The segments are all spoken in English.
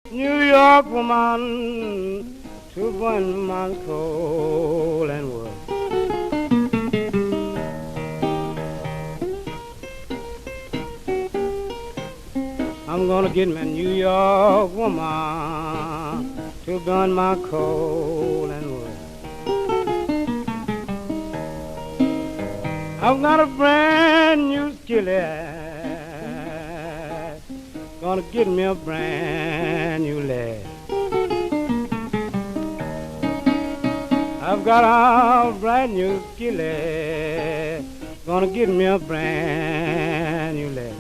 New York woman to burn my coal and wood. I'm gonna get me a New York woman to burn my coal and wood. I've got a brand new skillet. Gonna get me a brand new lad. I've got a brand new skillet. Gonna get me a brand new lad.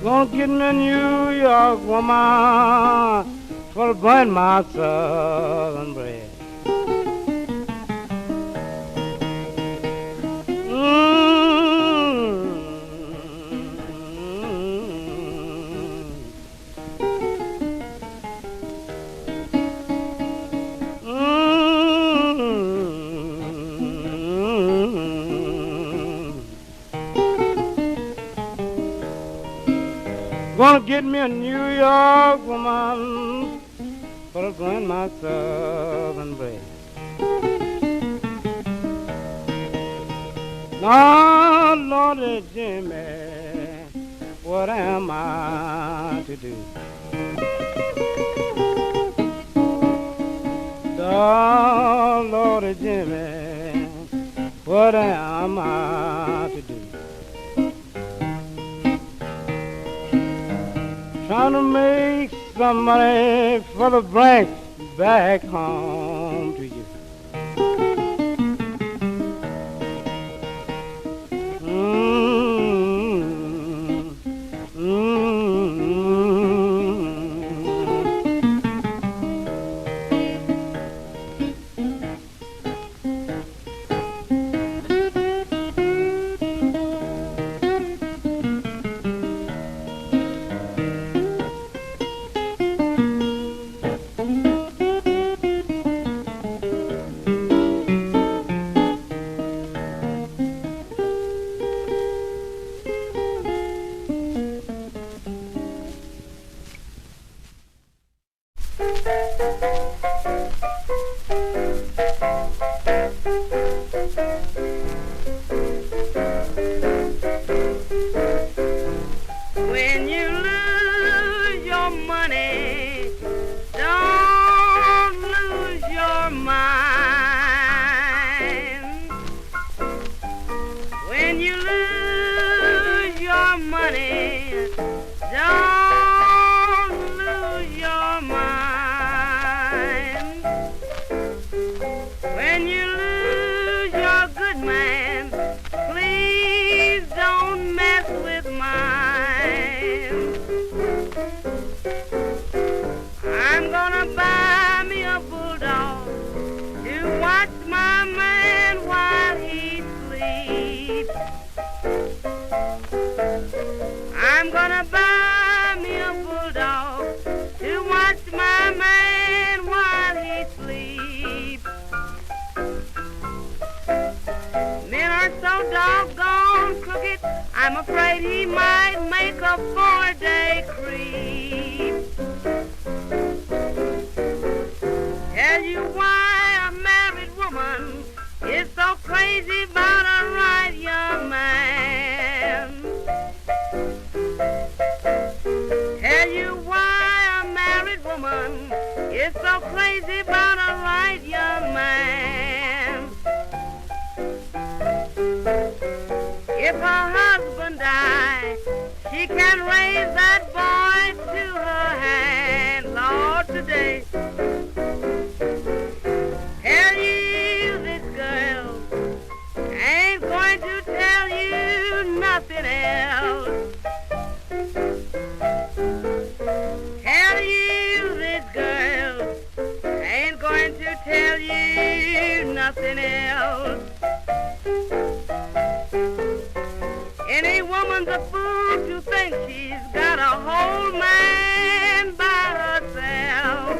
Gonna get me a New York woman for to burn my southern bread. Gonna get me a New York woman for to burn my southern bread. Now, Lordy Jimmy, what am I to do? Oh, Lordy Jimmy, what am I to do? Trying to make some money for the branch back home to you. When you lose your money, don't lose your mind. When you lose your money, don't lose your mind. When you lose your good man, please don't mess with mine. I'm gonna buy me a bulldog to watch my man while he sleeps. I'm gonna buy me a bulldog to watch my man while he sleeps. Men are so doggone crooked, I'm afraid he might make a 4-day creep. Tell you why a married woman is so crazy about a right young man. Tell you why a married woman is so crazy about a right young man. If her husband dies, she can raise that boy to her hand. Lord, today, tell you this girl ain't going to tell you nothing else. Tell you this girl ain't going to tell you nothing else. Any woman's a fool to think she's got a whole man by herself.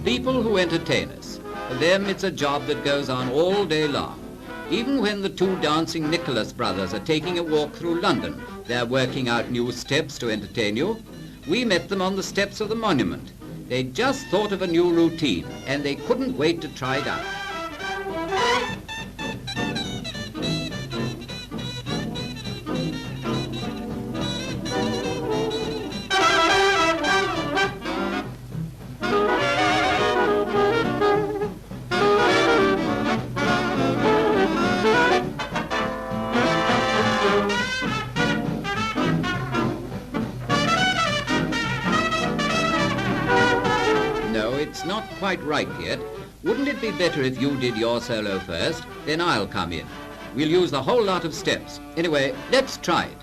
People who entertain us, for them it's a job that goes on all day long. Even when the two dancing Nicholas brothers are taking a walk through London, they're working out new steps to entertain you. We met them on the steps of the monument. They just thought of a new routine, and they couldn't wait to try it out. It's not quite right yet. Wouldn't it be better if you did your solo first, then I'll come in? We'll use the whole lot of steps. Anyway, let's try it.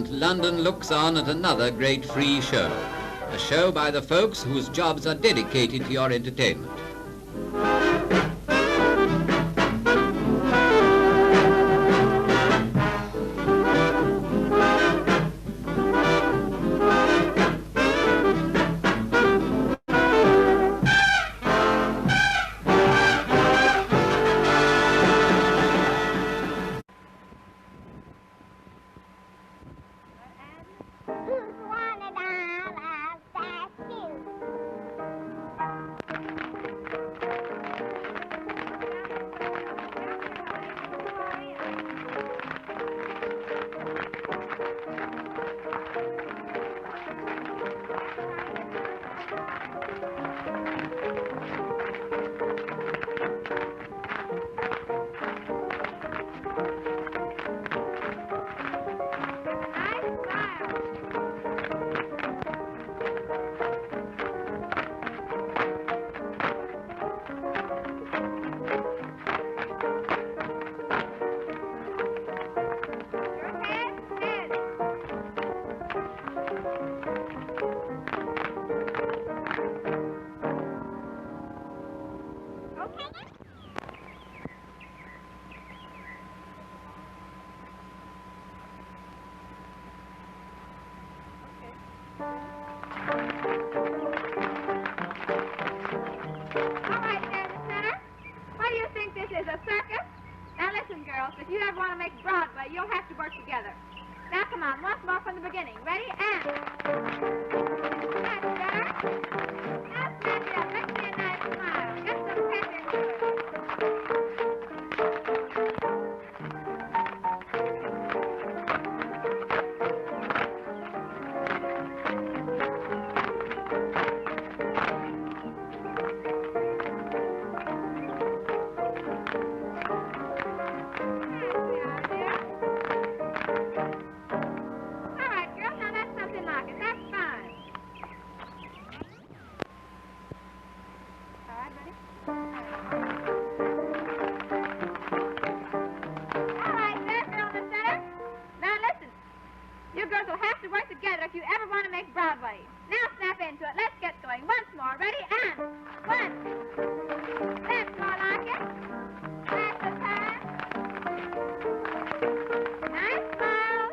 London looks on at another great free show, a show by the folks whose jobs are dedicated to your entertainment. If you ever want to make Broadway, you'll have to work together. Now, come on, once more from the beginning. Ready? And... That's better. Now, stand it up. Let's see a nice smile. Get some pep into it. If you ever want to make Broadway. Now snap into it. Let's get going. Once more. Ready? And... One. That's more like it. That's the time. Nice smile.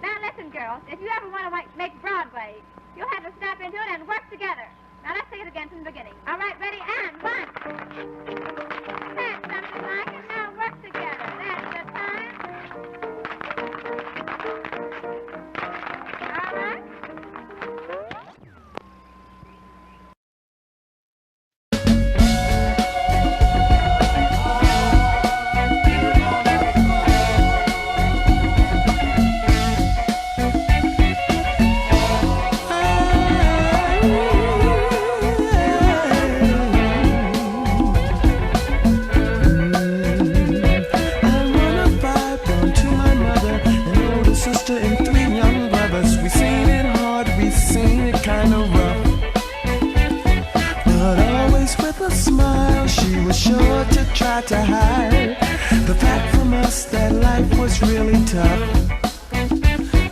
Now listen, girls. If you ever want to make Broadway, you'll have to snap into it and work together. Now let's take it again from the beginning. All right, ready? And... One. That's something like it. Now work together. That's the time. All right. tried to hide the fact from us that life was really tough.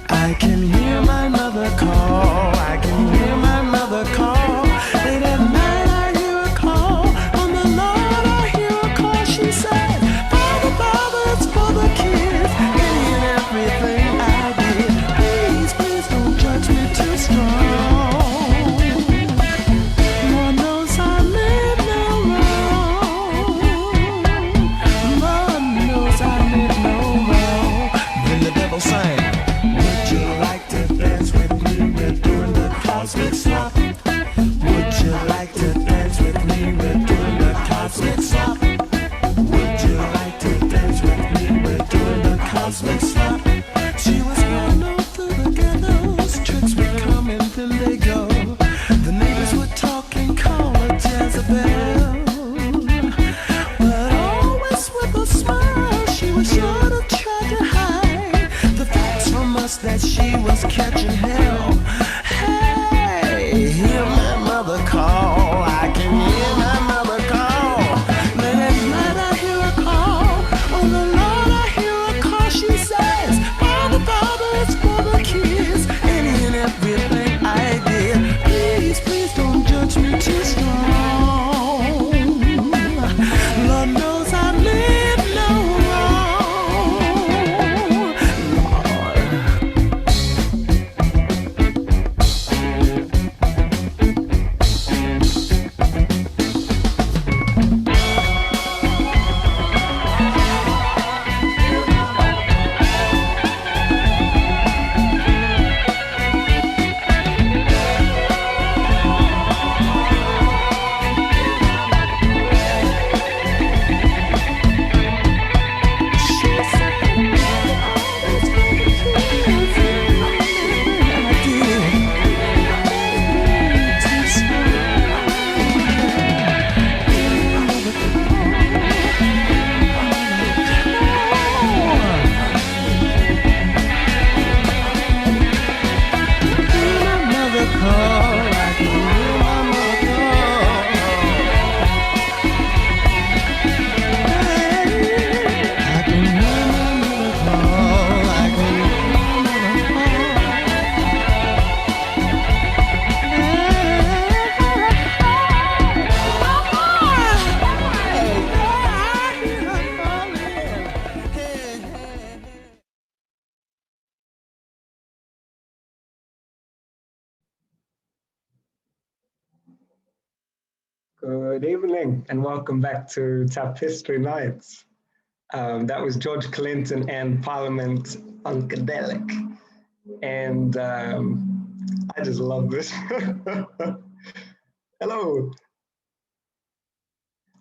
I can hear my mother call, I can hear my mother call. Late at night I hear a call, on the Lord I hear a call. She said, Father, Father, it's for the kids. Any and everything I did, please, please don't judge me too strong. Lord knows I meant no wrong. Lord knows I meant no wrong. Then the devil sang, would you like to dance with me? We're doing the cosmic slop. Would you like to dance with me? We're doing the cosmic slop. Would you like to dance with me? We're doing the cosmic slop. She was going all through the ghettos. Tricks would come and then they go. The neighbors would talk and call her Jezebel, but always with a smile. She was sure to try to hide the facts from us that she was catching hell. Hey, hear my mother call. I can hear my mother call. Late at night I hear a call. Oh the Lord, I hear a call. She says, Father, Father, it's for the kids. Any and everything I did, please, please don't judge me too strong. Lord knows I meant no wrong. Good evening and welcome back to Tap History Nights. That was George Clinton and Parliament Funkadelic. And I just love this. Hello.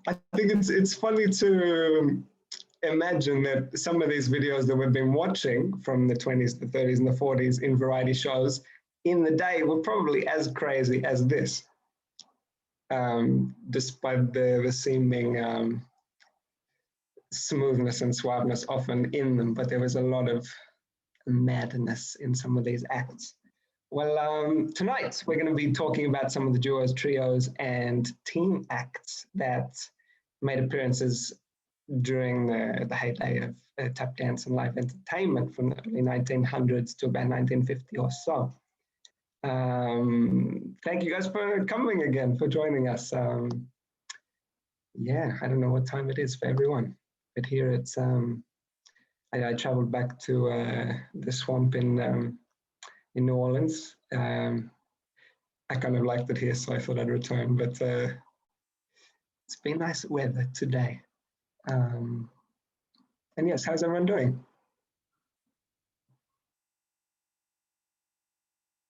I think it's funny to imagine that some of these videos that we've been watching from the 20s, the 30s and the 40s in variety shows in the day were probably as crazy as this. Despite the seeming smoothness and suaveness often in them, but there was a lot of madness in some of these acts. Well, tonight we're going to be talking about some of the duos, trios, and team acts that made appearances during the heyday of tap dance and live entertainment from the early 1900s to about 1950 or so. Thank you guys for coming again, for joining us. Yeah, I don't know what time it is for everyone, but here it's, I traveled back to the swamp in New Orleans. I kind of liked it here, so I thought I'd return, but it's been nice weather today. And yes, how's everyone doing?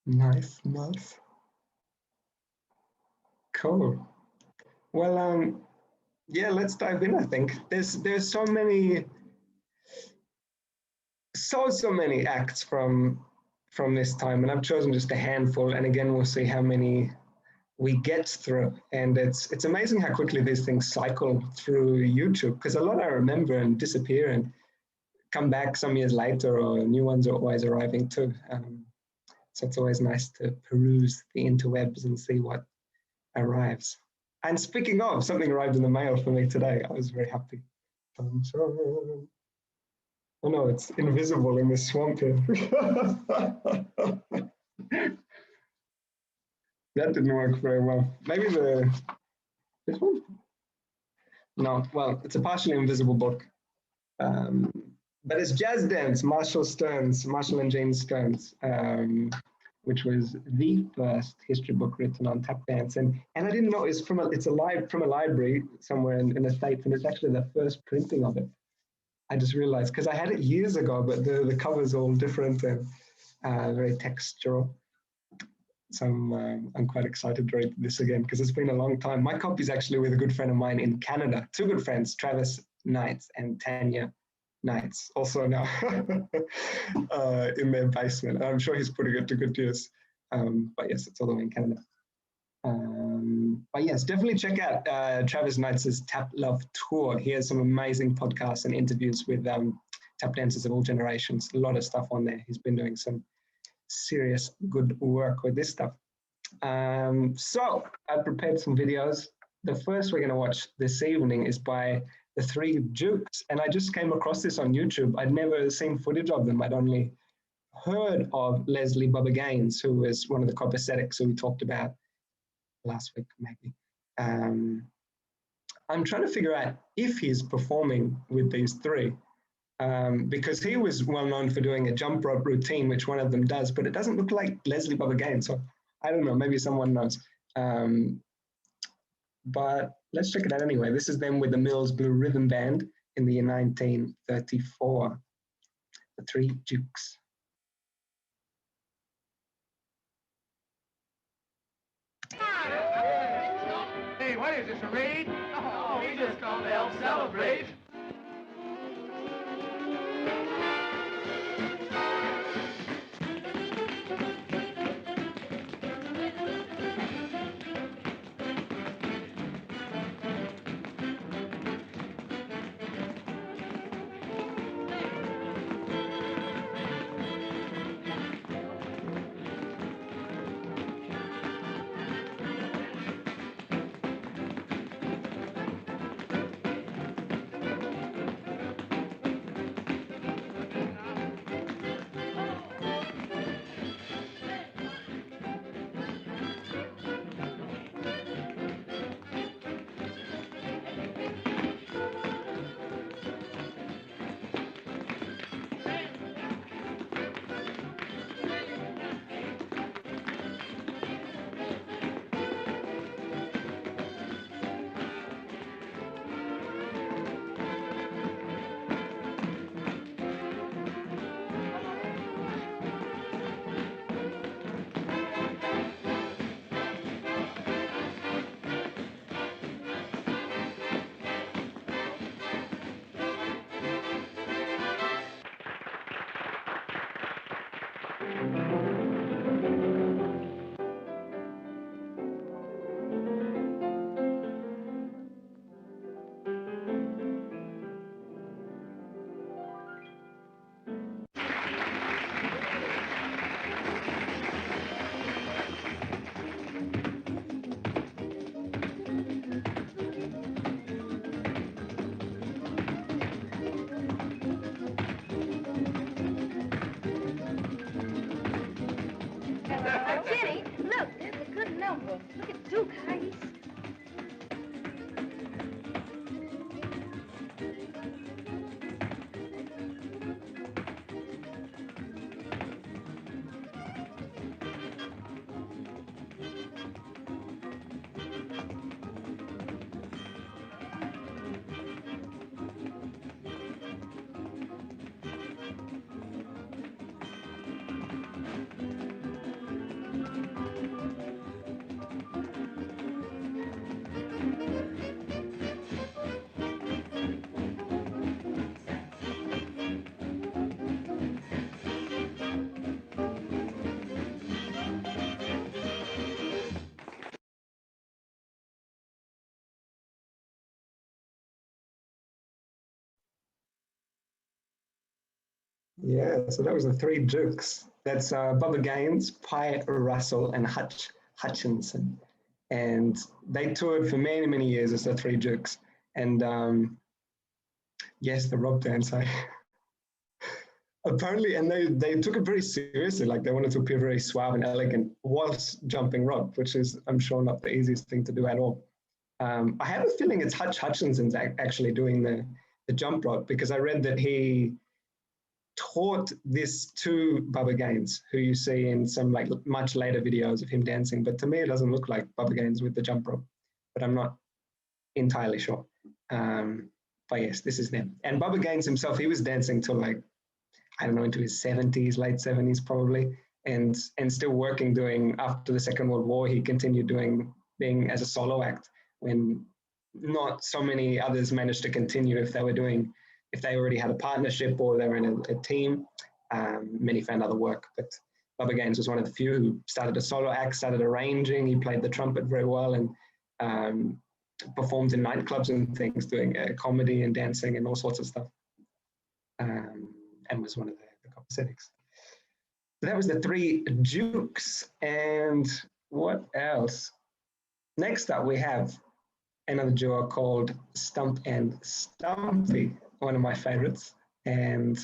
Nice, nice. Cool. Well, yeah, let's dive in, I think. There's so many acts from this time, and I've chosen just a handful, and again, we'll see how many we get through. And it's amazing how quickly these things cycle through YouTube, because a lot I remember and disappear and come back some years later, or new ones are always arriving too. So it's always nice to peruse the interwebs and see what arrives. And speaking of, something arrived in the mail for me today. I was very happy. Sunshine. Oh no, it's invisible in the swamp here. That didn't work very well. Maybe this one? No, well, it's a partially invisible book. But it's Jazz Dance, Marshall and James Stearns, which was the first history book written on tap dance. And I didn't know it's from a library somewhere in the States, and it's actually the first printing of it. I just realized, because I had it years ago, but the cover's all different and very textural. So I'm quite excited to read this again, because it's been a long time. My copy's actually with a good friend of mine in Canada, two good friends, Travis Knights and Tanya Knights, also now in their basement. I'm sure he's putting it to good use. But yes, it's all the way in Canada. But yes, definitely check out Travis Knights' Tap Love Tour. He has some amazing podcasts and interviews with tap dancers of all generations. A lot of stuff on there. He's been doing some serious good work with this stuff. So I've prepared some videos. The first we're going to watch this evening is by the Three Dukes, and I just came across this on YouTube. I'd never seen footage of them. I'd only heard of Leslie Bubba Gaines, who was one of the copaesthetics who we talked about last week, maybe. I'm trying to figure out if he's performing with these three, because he was well known for doing a jump rope routine, which one of them does, but it doesn't look like Leslie Bubba Gaines. So I don't know, maybe someone knows. But let's check it out anyway. This is them with the Mills Blue Rhythm Band in the year 1934. The Three Dukes. Hey, what is this, a raid? Oh, we just come to help celebrate. Jenny, look, there's a good number. Look at Duke, how he's... Yeah, so that was the Three Dukes. That's Bubba Gaines, Pi Russell, and Hutchinson. And they toured for many, many years as the Three Dukes. And Yes, the rock dance. Apparently, and they took it very seriously. Like they wanted to appear very suave and elegant whilst jumping rope, which is, I'm sure, not the easiest thing to do at all. I have a feeling it's Hutch Hutchinson's actually doing the jump rope, because I read that he taught this to Bubba Gaines, who you see in some like much later videos of him dancing. But to me, it doesn't look like Bubba Gaines with the jump rope, but I'm not entirely sure. But yes, this is them. And Bubba Gaines himself, he was dancing till like, I don't know, into his 70s, late 70s probably, and still working, doing, after the Second World War, he continued being as a solo act when not so many others managed to continue if they already had a partnership or they were in a team. Many found other work, but Bubba Gaines was one of the few who started a solo act, started arranging. He played the trumpet very well and performed in nightclubs and things, doing comedy and dancing and all sorts of stuff. And was one of the copacetic. So that was the three Dukes. And what else? Next up, we have another duo called Stump and Stumpy, one of my favorites. And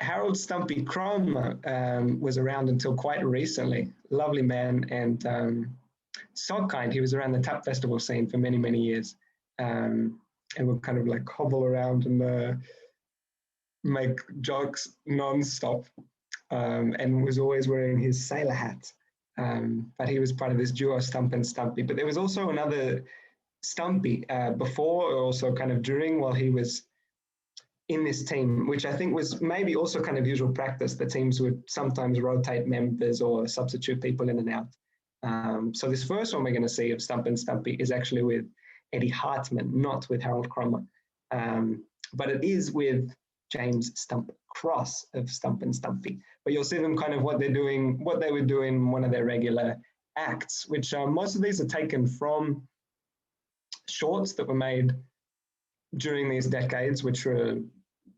Harold Stumpy Cromer was around until quite recently. Lovely man, and so kind. He was around the tap festival scene for many, many years. And would kind of like hobble around and make jokes non-stop, and was always wearing his sailor hat. But he was part of this duo, Stump and Stumpy. But there was also another Stumpy before, or also kind of during, while he was in this team, which I think was maybe also kind of usual practice. The teams would sometimes rotate members or substitute people in and out. So this first one we're going to see of Stump and Stumpy is actually with Eddie Hartman, not with Harold Cromer. But it is with James Stump Cross of Stump and Stumpy. But you'll see them kind of what they would do in one of their regular acts, which most of these are taken from shorts that were made during these decades, which were,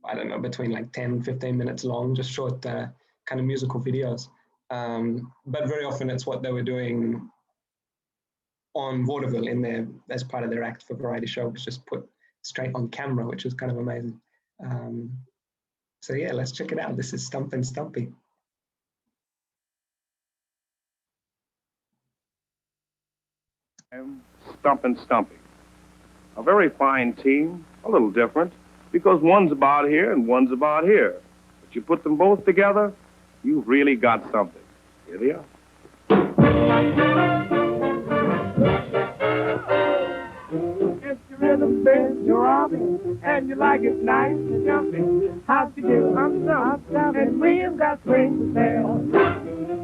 I don't know, between like 10, 15 minutes long, just short kind of musical videos. But very often it's what they were doing on vaudeville as part of their act for variety shows, just put straight on camera, which is kind of amazing. So yeah, let's check it out. This is Stump and Stumpy. Stump and Stumpy. A very fine team, a little different, because one's about here and one's about here. But you put them both together, you've really got something. Here they are. If you rhythm bend your arm and you like it nice and jumpy, how to do? I'm Stump, and we've got swing to tell.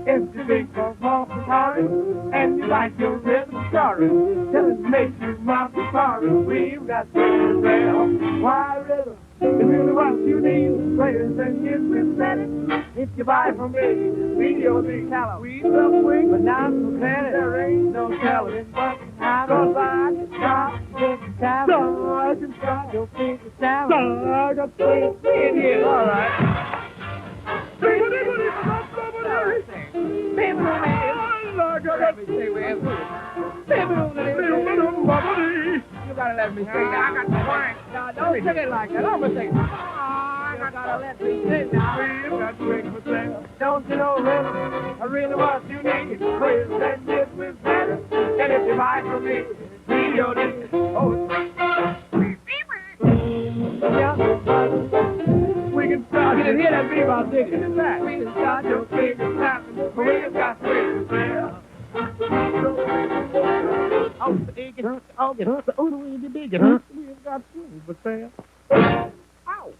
If you think of off the party and you like your rhythm story, till it makes you rock the party, we've got swing to tell. Why rhythm is really what you need. Players and kids with credit. If you buy from me, video big talent, we will swing, but not for credit. There ain't no telling, but I'm gonna buy it, stop, get the talent. So I can start your finger talent. So I got swing in here, all right. You gotta let me sing. I got the crank. Now, don't sing it like that. I'm gonna sing. You gotta let me sing now. We've got swing for sale. Don't you know, rhythm? I really what you need. Please let this with better. And if you buy from me, video this. Oh, we can start. You can hear that beat about digging in that. We can start your fingers tapping. We've got swing for sale. I'll get her. Oh, the way you dig it, huh? We've got swing for sale. Ow!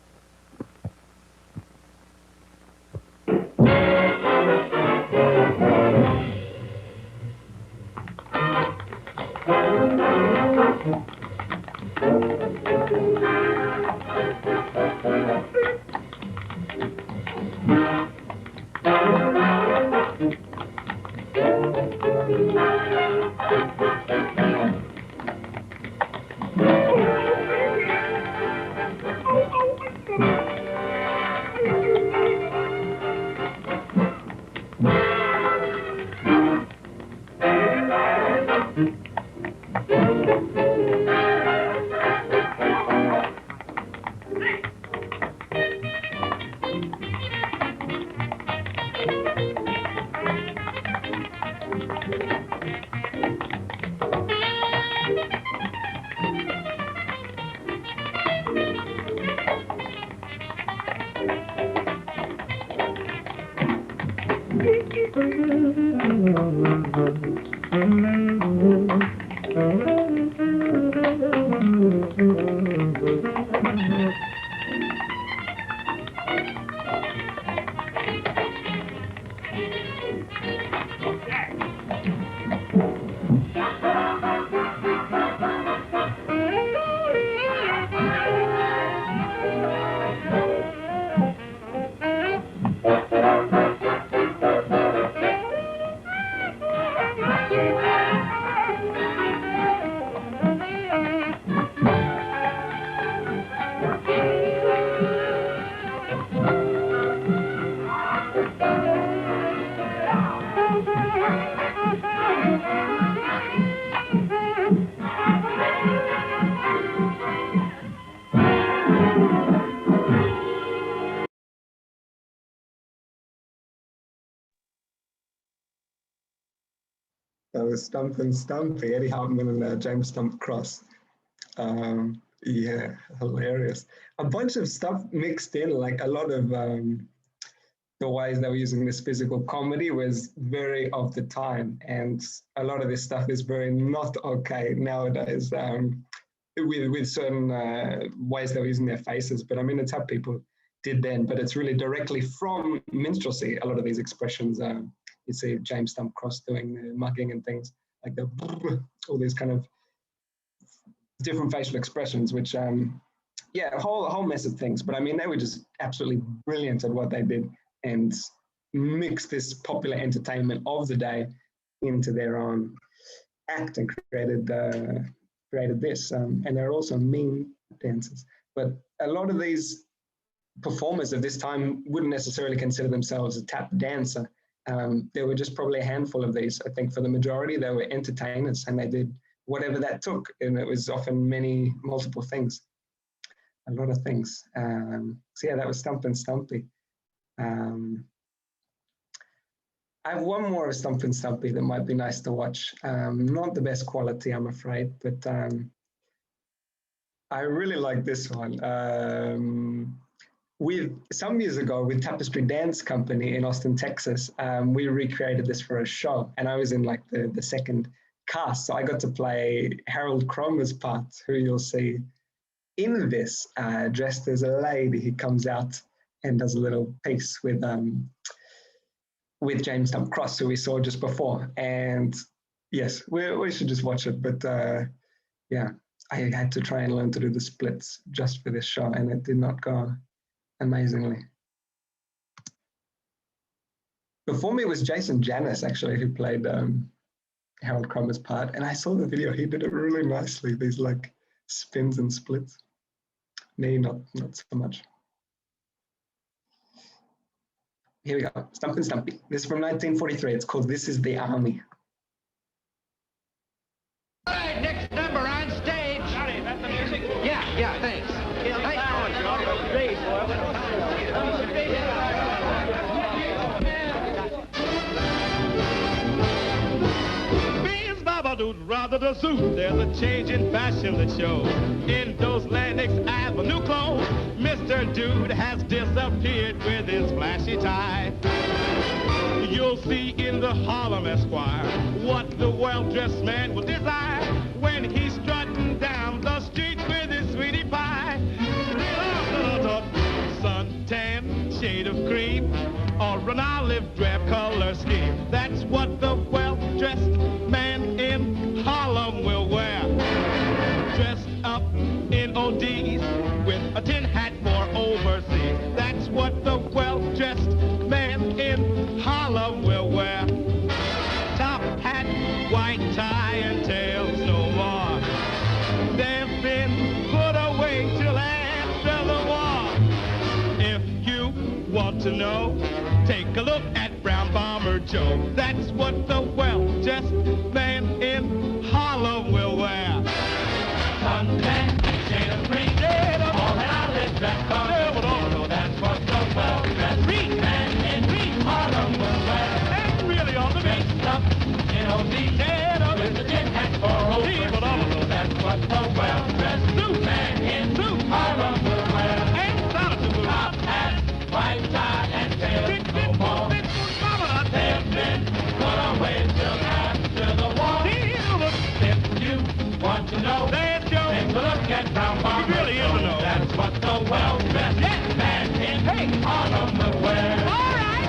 That was Stump and Stumpy, Eddie Hartman and James Stump Cross. Yeah, hilarious. A bunch of stuff mixed in, like a lot of the ways they were using this physical comedy was very of the time. And a lot of this stuff is very not okay nowadays with certain ways they were using their faces. But I mean, it's how people did then, but it's really directly from minstrelsy, a lot of these expressions. You see James Stump Cross doing the mugging and things like the all these kind of different facial expressions, which yeah, a whole mess of things. But I mean, they were just absolutely brilliant at what they did and mixed this popular entertainment of the day into their own act and created this. And they're also mean dancers. But a lot of these performers of this time wouldn't necessarily consider themselves a tap dancer. There were just probably a handful of these. I think for the majority, they were entertainers and they did whatever that took. And it was often multiple things, a lot of things. So yeah, that was Stump and Stumpy. I have one more of Stump and Stumpy that might be nice to watch. Not the best quality, I'm afraid, but I really like this one. Some years ago with Tapestry Dance Company in Austin, Texas, we recreated this for a show, and I was in like the second cast, so I got to play Harold Cromer's part, who you'll see in this, dressed as a lady. He comes out and does a little piece with James Stump Cross, who we saw just before. And yes, we should just watch it. But yeah, I had to try and learn to do the splits just for this show, and it did not go amazingly. Before me was Jason Janis, actually, who played Harold Cromer's part. And I saw the video. He did it really nicely, these like spins and splits. Me, not so much. Here we go, Stump and Stumpy. This is from 1943. It's called This Is the Army. All right, next number on stage. Johnny, that's the music? Yeah, thanks. Beans, Babadoot, rather the suit. There's a change in fashion that shows. In those Lennox Avenue clothes, Mr. Dude has disappeared with his flashy tie. You'll see in the Harlem Esquire what the well-dressed man will desire when he's strutting down the street with his sweetie pie. Suntan, shade of cream, or an olive drab color scheme. That's what the well-dressed man in Harlem will wear. Dressed up in ODs with a tin hat for overseas. That's what the well-dressed man in Harlem will wear. Top hat, white tie, and tails no more. They've been put away till after the war. If you want to know, take a look at Brown Bomber Joe. That's what the well-dressed man in Harlem will wear. Suntan, shade of green, all that olive dress color. That's what the well-dressed man in Harlem will wear. And really on the base stuff, with the tin hat for overseas. That's what the well-dressed man in Harlem will wear. And top hat, white tie, and tails no more. Harlem will wear. All right.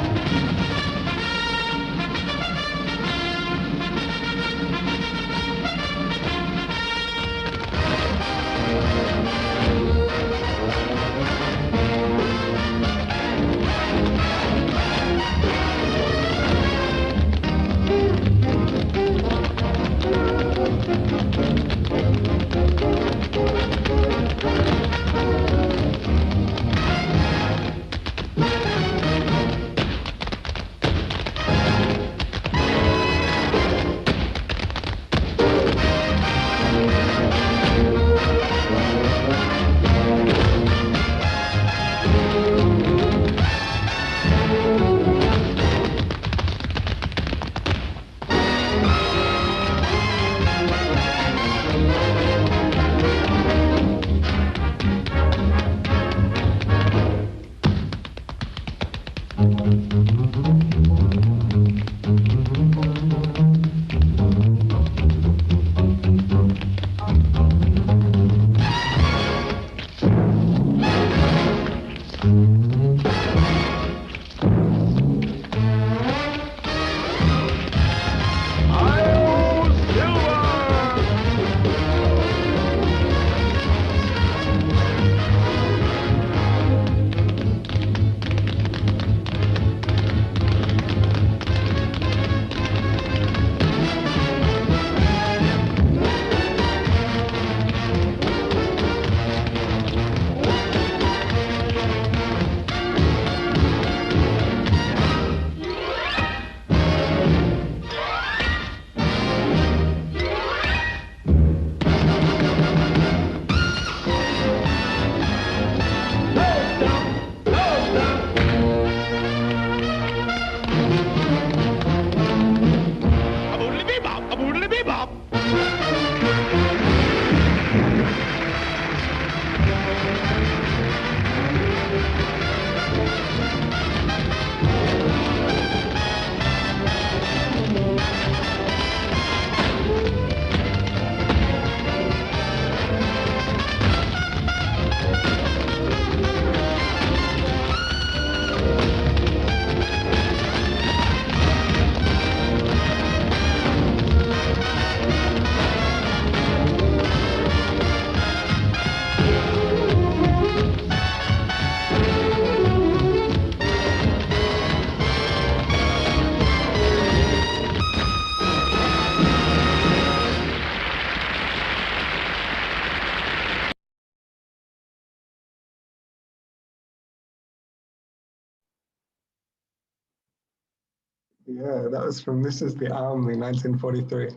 Yeah, that was from This Is the Army, 1943.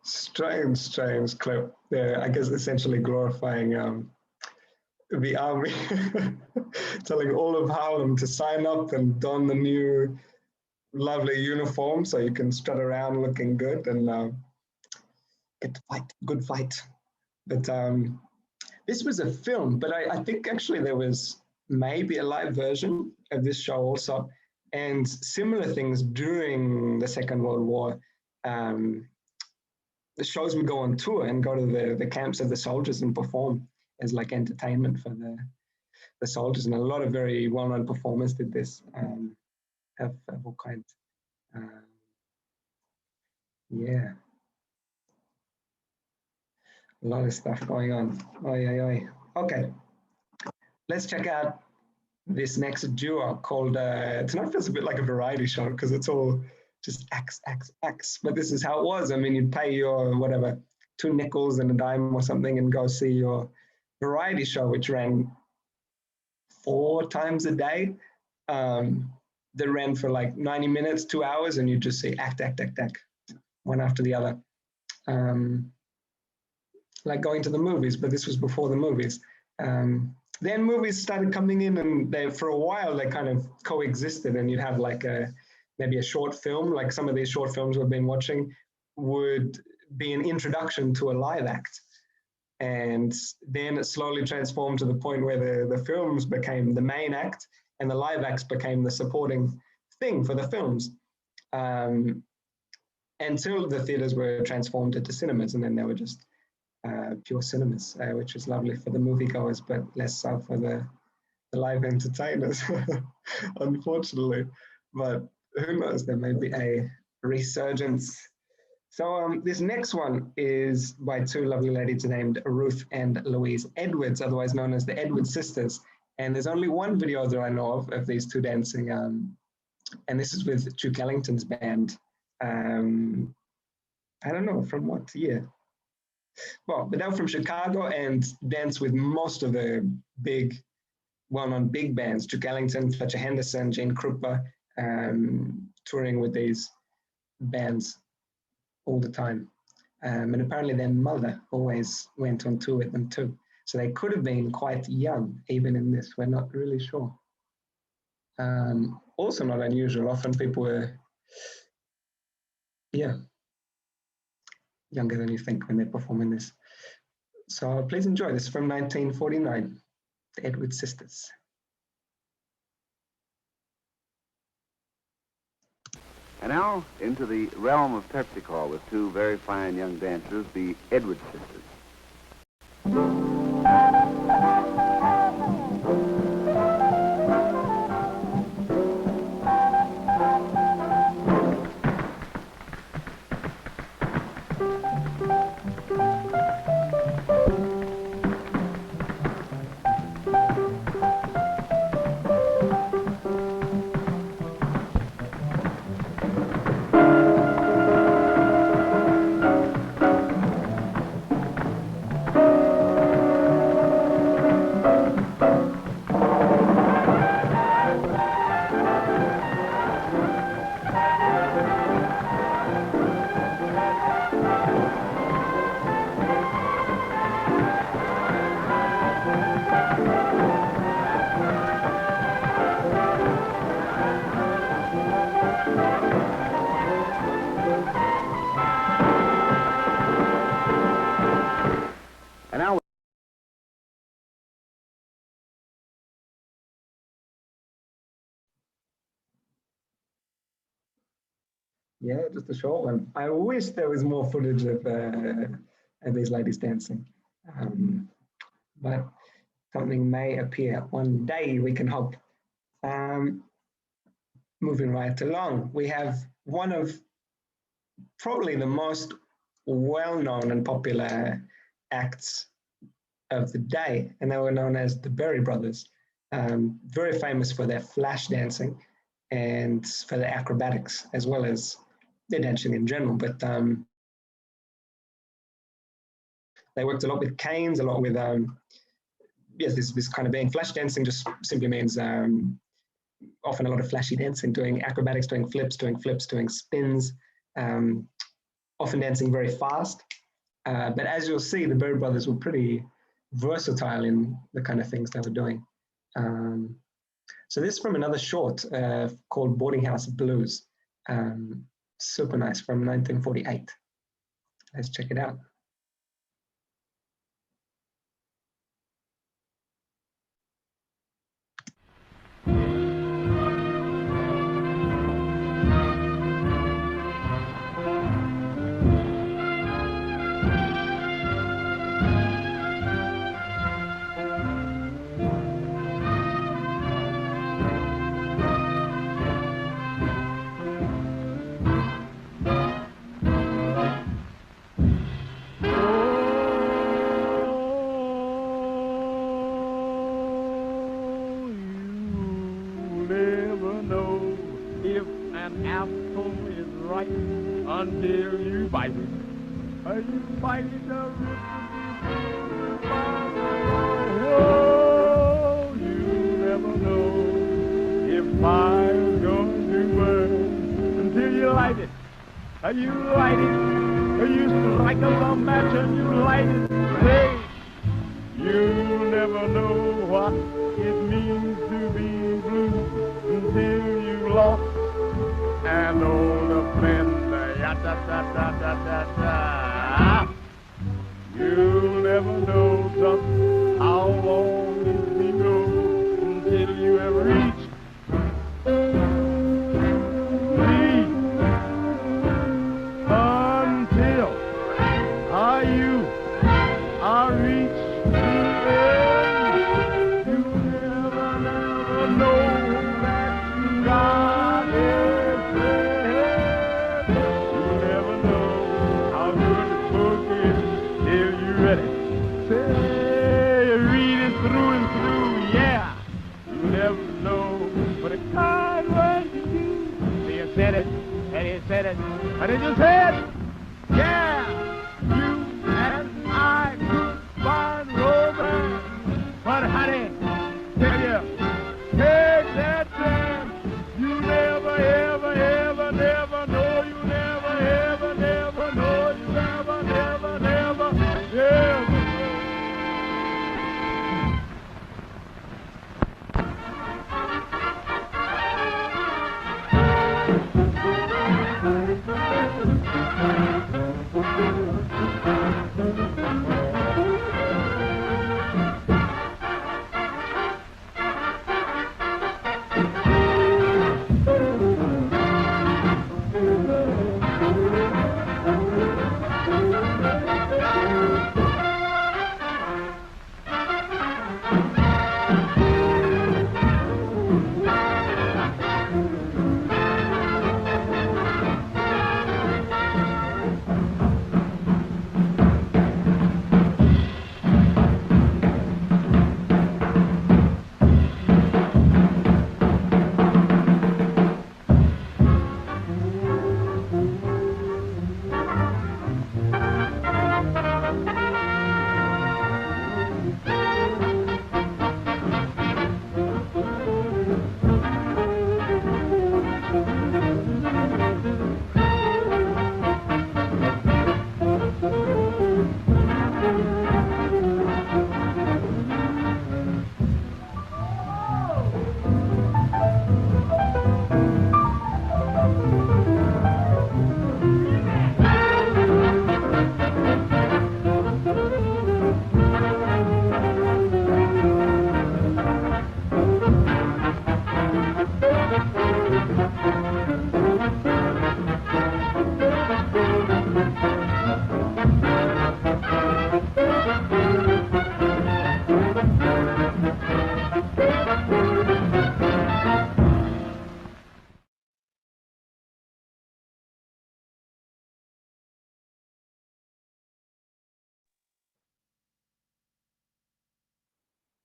Strange clip there. I guess essentially glorifying the army, telling all of Harlem to sign up and don the new lovely uniform so you can strut around looking good and get to fight, good fight. But this was a film, but I think actually there was maybe a live version of this show also, and similar things during the Second World War. The shows would go on tour and go to the camps of the soldiers and perform as like entertainment for the soldiers. And a lot of very well-known performers did this, of all kinds. Yeah, a lot of stuff going on. Okay, let's check out this next duo called, it now feels a bit like a variety show because it's all just X, but this is how it was. I mean, you'd pay your, whatever, 2 nickels and a dime or something and go see your variety show, which ran 4 times a day. That ran for like 90 minutes, 2 hours, and you just see act, one after the other. Like going to the movies, but this was before the movies. Then movies started coming in, and they, for a while, they kind of coexisted, and you'd have like maybe a short film, like some of these short films we've been watching would be an introduction to a live act. And then it slowly transformed to the point where the films became the main act and the live acts became the supporting thing for the films. Until the theaters were transformed into cinemas, and then they were just pure cinemas, which is lovely for the moviegoers, but less so for the live entertainers, unfortunately. But who knows, there may be a resurgence. So this next one is by two lovely ladies named Ruth and Louise Edwards, otherwise known as the Edwards sisters. And there's only one video that I know of these two dancing, and this is with Duke Ellington's band. I don't know from what year. Well, but they're from Chicago and dance with most of the big, well-known big bands, Duke Ellington, Fletcher Henderson, Jane Krupa, touring with these bands all the time. And apparently their mother always went on tour with them too. So they could have been quite young, even in this, we're not really sure. Also not unusual, often people were, younger than you think when they're performing this. So please enjoy this from 1949, the Edwards sisters. And now into the realm of terpsichore with two very fine young dancers, the Edwards sisters. Yeah, just a short one. I wish there was more footage of these ladies dancing. But something may appear one day, we can hope. Moving right along, we have one of probably the most well-known and popular acts of the day, and they were known as the Berry Brothers. Very famous for their flash dancing and for their acrobatics, as well as their dancing in general. But they worked a lot with canes, a lot with, yes, this kind of being flash dancing just simply means often a lot of flashy dancing, doing acrobatics, doing flips, doing spins, often dancing very fast. But as you'll see, the Berry Brothers were pretty versatile in the kind of things they were doing. So this is from another short called Boarding House Blues. Super nice, from 1948. Let's check it out. Until you bite it. You bite it up. Oh, you never know if fire's going to burn until you light it. You light it. You strike a little match and you light it. Hey, you never know what it means to be blue until you lost an old friend. You'll never know just how long it's been going until you have reached until you are reached the end. You never said it, and he said it, and he just said, yeah, you and I could find romance, but honey, tell you, take that chance. You never, ever, ever, never know. You never, ever, never know. You never, never, never, ever.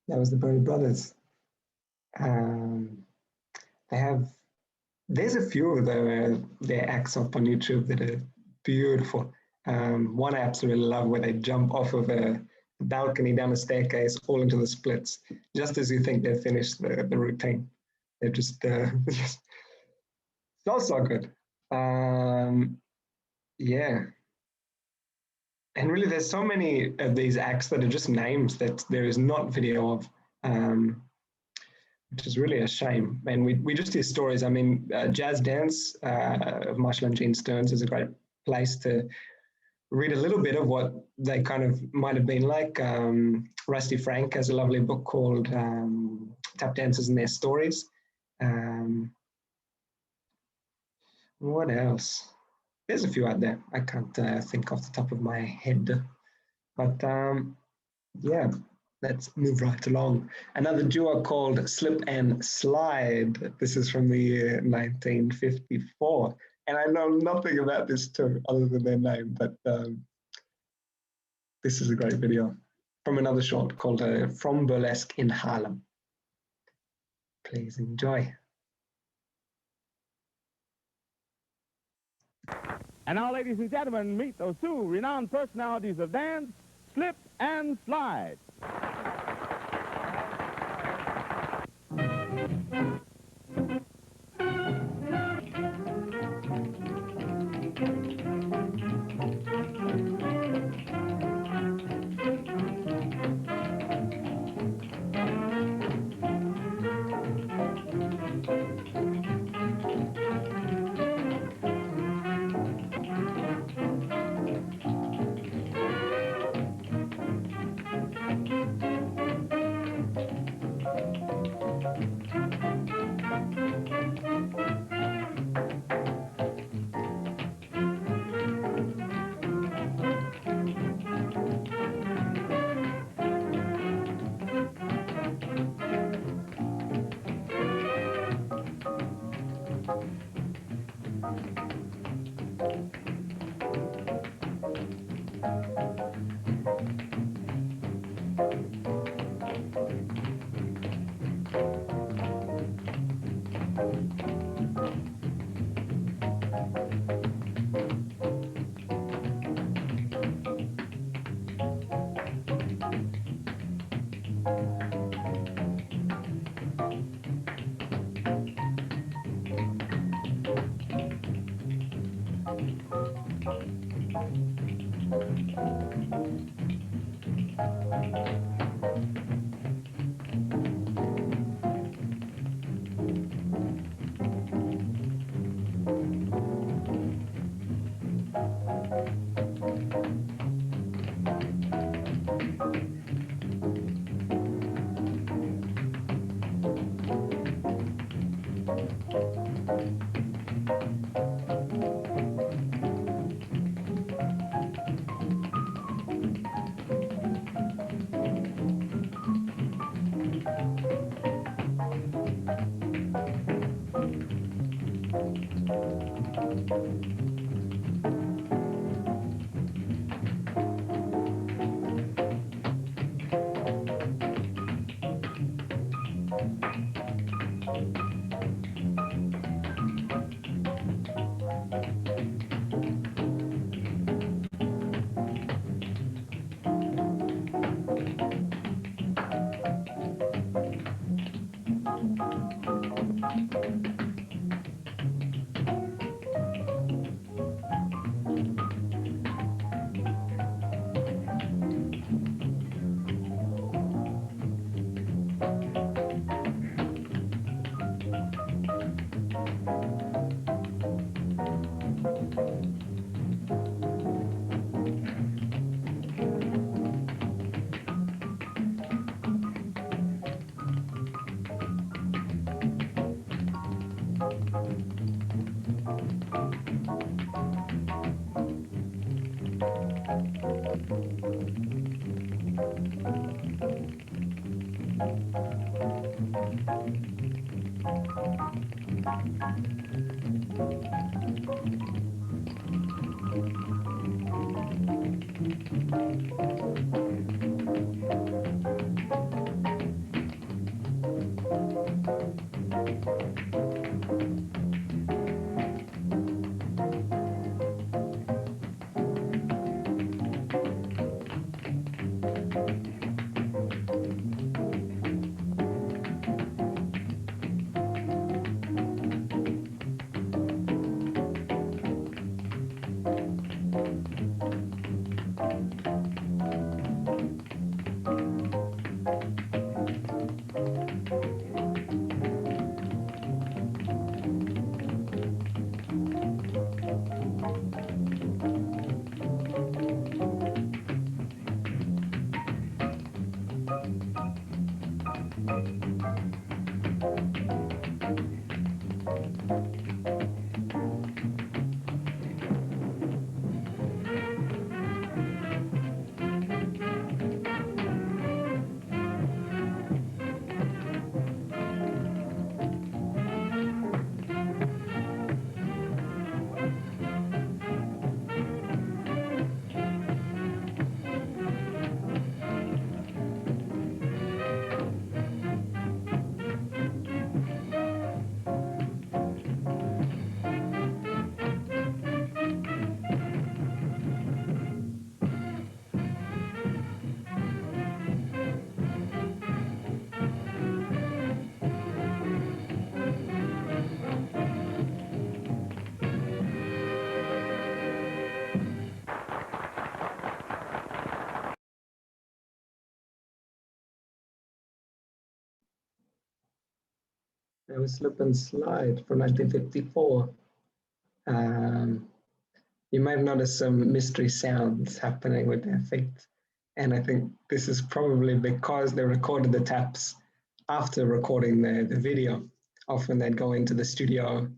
That was the Birdie Brothers. They have, there's a few of their acts up on YouTube that are beautiful. One I absolutely love where they jump off of a balcony down a staircase all into the splits, just as you think they've finished the routine. They're just, just so good. Yeah. And really, there's so many of these acts that are just names that there is not video of, which is really a shame. And we just hear stories. I mean, Jazz Dance of Marshall and Gene Stearns is a great place to read a little bit of what they kind of might have been like. Rusty Frank has a lovely book called Tap Dancers and Their Stories. What else? There's a few out there. I can't think off the top of my head. But yeah, let's move right along. Another duo called Slip and Slide. This is from the year 1954. And I know nothing about this too, other than their name. But this is a great video from another short called From Burlesque in Harlem. Please enjoy. And now, ladies and gentlemen, meet those two renowned personalities of dance, Slip and Slide. There was Slip and Slide from 1954. You might have noticed some mystery sounds happening with their feet. And I think this is probably because they recorded the taps after recording the video. Often they'd go into the studio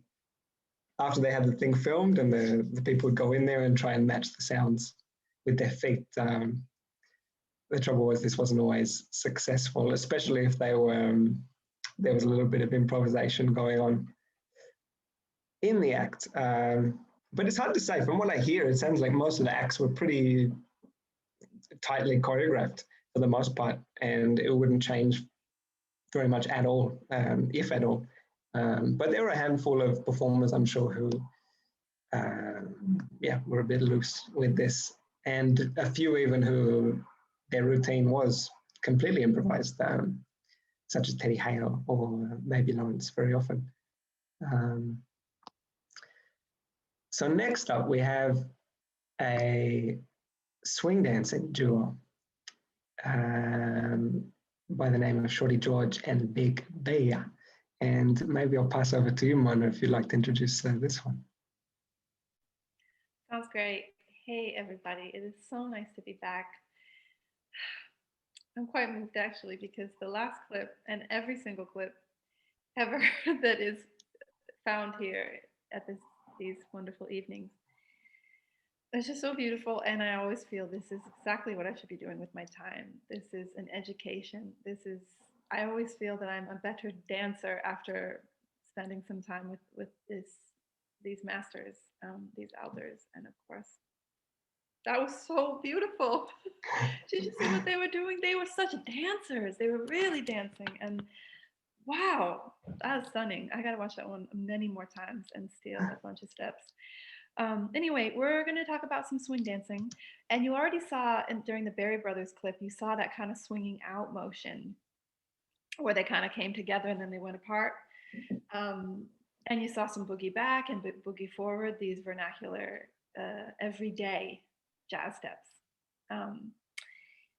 after they had the thing filmed, and the people would go in there and try and match the sounds with their feet. The trouble was this wasn't always successful, especially if they were there was a little bit of improvisation going on in the act. But it's hard to say. From what I hear, it sounds like most of the acts were pretty tightly choreographed for the most part, and it wouldn't change very much at all, if at all. But there were a handful of performers, I'm sure, who were a bit loose with this, and a few even who their routine was completely improvised, such as Teddy Hale or maybe Lawrence very often. So next up, we have a swing dancing duo by the name of Shorty George and Big Bea. And maybe I'll pass over to you, Mona, if you'd like to introduce this one. Sounds great. Hey, everybody. It is so nice to be back. I'm quite moved, actually, because the last clip and every single clip ever that is found here at these wonderful evenings. It's just so beautiful, and I always feel this is exactly what I should be doing with my time. This is an education. I always feel that I'm a better dancer after spending some time with these masters, these elders, and of course, that was so beautiful. Did you see what they were doing? They were such dancers. They were really dancing, and wow, that was stunning. I gotta watch that one many more times and steal a bunch of steps. Anyway, we're going to talk about some swing dancing. And you already saw during the Berry Brothers clip, you saw that kind of swinging out motion where they kind of came together and then they went apart. And you saw some boogie back and boogie forward, these vernacular, everyday jazz steps.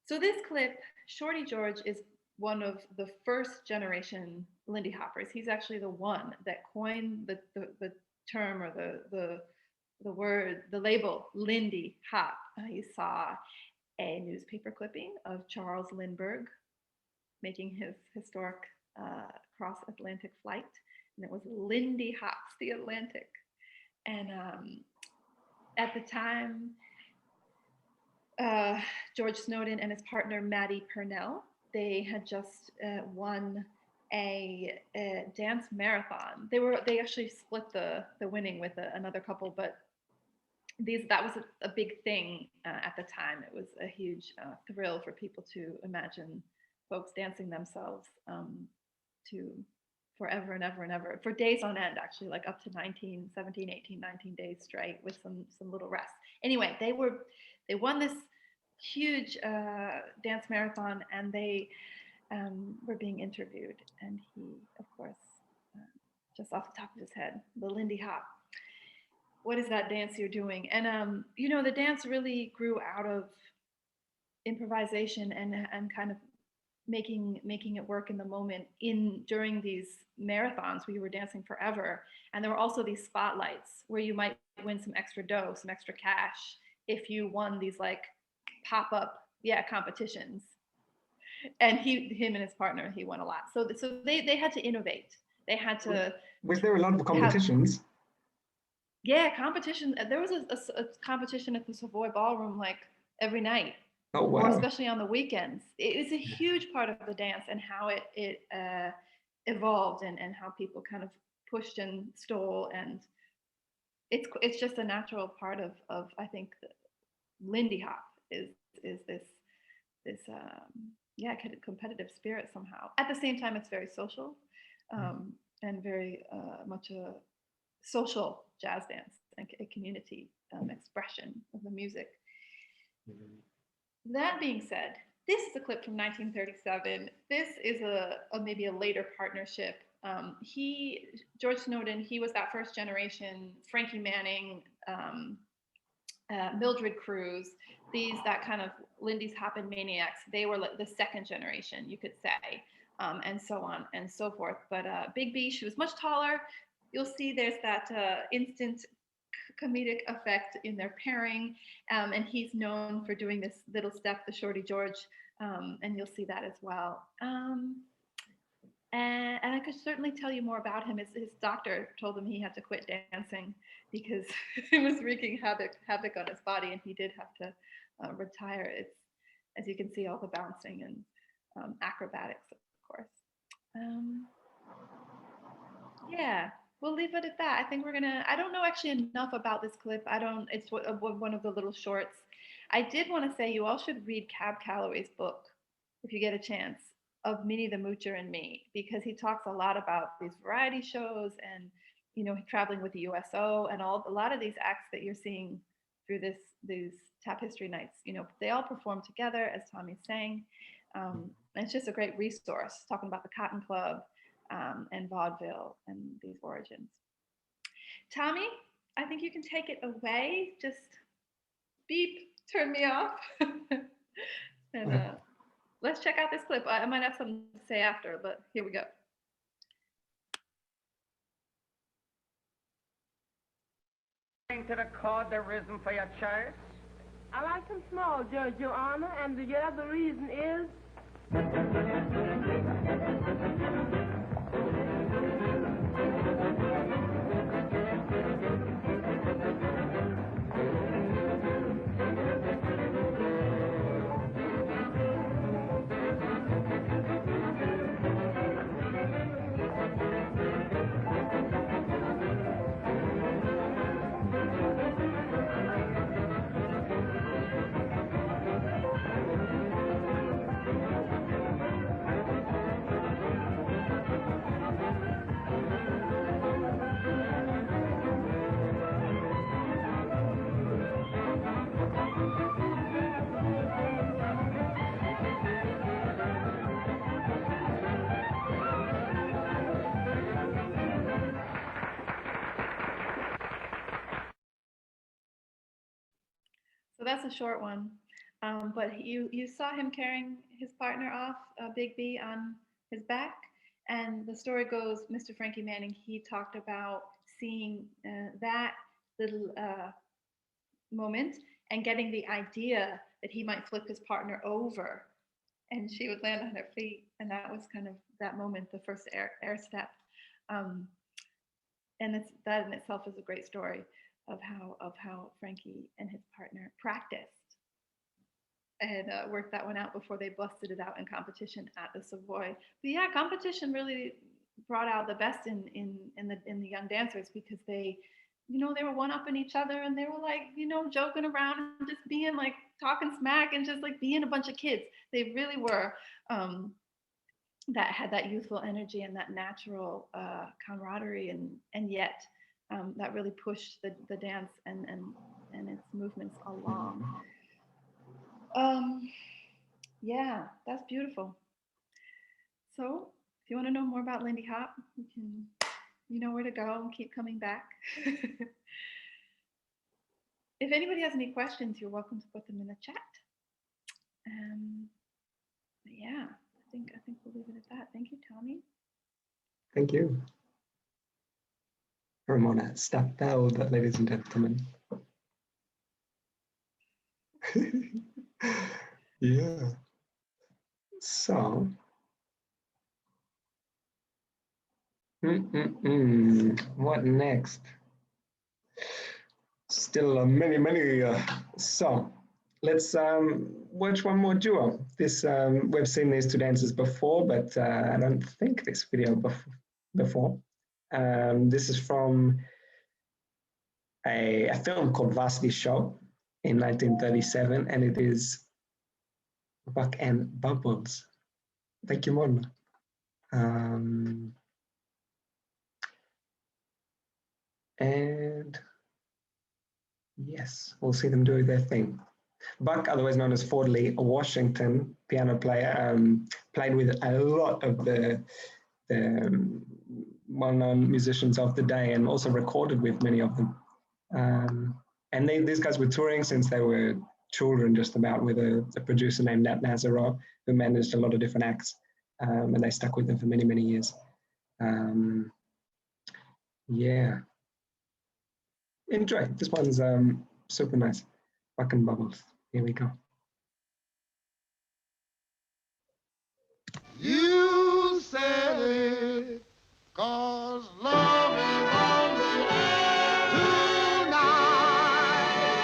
So this clip, Shorty George is one of the first generation Lindy Hoppers. He's actually the one that coined the term or the word, the label, Lindy Hop. You saw a newspaper clipping of Charles Lindbergh making his historic cross-Atlantic flight, and it was Lindy Hops the Atlantic. And at the time, George Snowden and his partner Maddie Purnell, they had just won a dance marathon. They actually split the winning with another couple, but that was a big thing at the time. It was a huge thrill for people to imagine folks dancing themselves to forever and ever and ever, for days on end, actually, like up to 17, 18, 19 days straight with some little rest. Anyway, they won this huge dance marathon, and they were being interviewed, and he, of course, just off the top of his head, the Lindy Hop. What is that dance you're doing? And the dance really grew out of improvisation and kind of making it work in the moment during these marathons where you were dancing forever. And there were also these spotlights where you might win some extra dough, some extra cash if you won these like pop-up competitions. And him and his partner, he won a lot. So they had to innovate. They had to. Was there a lot of competitions? Competition. There was a competition at the Savoy Ballroom like every night. Oh, wow. Or especially on the weekends. It was a huge part of the dance and how it evolved and how people kind of pushed and stole, and it's just a natural part of I think Lindy Hop is this competitive spirit somehow. At the same time, it's very social and very much a social jazz dance, like a community expression of the music. That being said, this is a clip from 1937. This is maybe a later partnership. George Snowden, he was that first generation, Frankie Manning, Mildred Cruz, that kind of Lindy's Hoppin' Maniacs, they were like the second generation, you could say, and so on and so forth. But Big B, she was much taller. You'll see there's that instant comedic effect in their pairing, and he's known for doing this little step, the Shorty George, and you'll see that as well. And I could certainly tell you more about him. His doctor told him he had to quit dancing because it was wreaking havoc on his body, and he did have to retire. It's, as you can see, all the bouncing and acrobatics, of course. We'll leave it at that. I think I don't know actually enough about this clip. It's one of the little shorts. I did want to say you all should read Cab Calloway's book, if you get a chance, of Minnie the Moocher and Me, because he talks a lot about these variety shows and, traveling with the USO and a lot of these acts that you're seeing through these Tap History Nights, they all perform together, as Tommy's saying. And it's just a great resource, talking about the Cotton Club, and vaudeville and these origins. Tommy, I think you can take it away. Just beep, turn me off. And let's check out this clip. I might have something to say after, but here we go. To the chord, the rhythm for your choice? I like them small, Judge, Your Honor, and the other reason is... So that's a short one. But you saw him carrying his partner off, Big B, on his back. And the story goes, Mr. Frankie Manning, he talked about seeing that little moment and getting the idea that he might flip his partner over and she would land on her feet. And that was kind of that moment, the first air step. And that in itself is a great story of how Frankie and his partner practiced and worked that one out before they busted it out in competition at the Savoy. But yeah, competition really brought out the best in the young dancers because they were one-upping each other and they were like, joking around and just being like talking smack and just like being a bunch of kids. They really were that had that youthful energy and that natural camaraderie and yet that really pushed the dance and its movements along. Yeah, that's beautiful. So if you want to know more about Lindy Hop, you know where to go and keep coming back. If anybody has any questions, you're welcome to put them in the chat. But yeah, I think we'll leave it at that. Thank you, Tommy. Thank you. Ramona, stop that, ladies and gentlemen. Yeah. So. What next? Still many. So let's watch one more duo. This we've seen these two dances before, but I don't think this video before. This is from a film called Varsity Show in 1937, and it is Buck and Bubbles. Thank you, Mona. And yes, we'll see them do their thing. Buck, otherwise known as Ford Lee Washington, piano player, played with a lot of the well-known musicians of the day and also recorded with many of them. And these guys were touring since they were children, just about, with a producer named Nat Nazarov, who managed a lot of different acts, and they stuck with them for many, many years. Yeah. Enjoy. This one's super nice. Buck and Bubbles. Here we go. You said it, 'cause love is on tonight.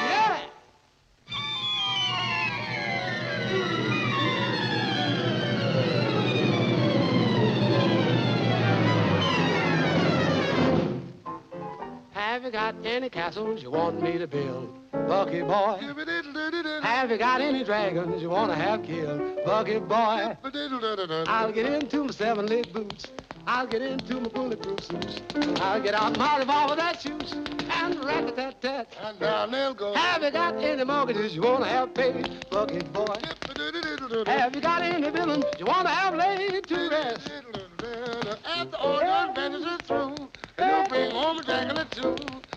Yeah. Have you got any castles you want me to build, Bucky boy? Have you got any dragons you want to have killed, Bucky boy? I'll get into my 7-leg boots. I'll get into my bulletproof suits. I'll get out my revolver that shoots and rat-a-tat-tat. And now they'll go. Have you got any mortgages you want to have paid, Bucky boy? Have you got any villains you want to have laid to rest? After all your adventures are through, you'll bring home a jacket or two.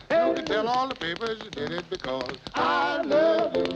You can tell all the papers you did it because I love you.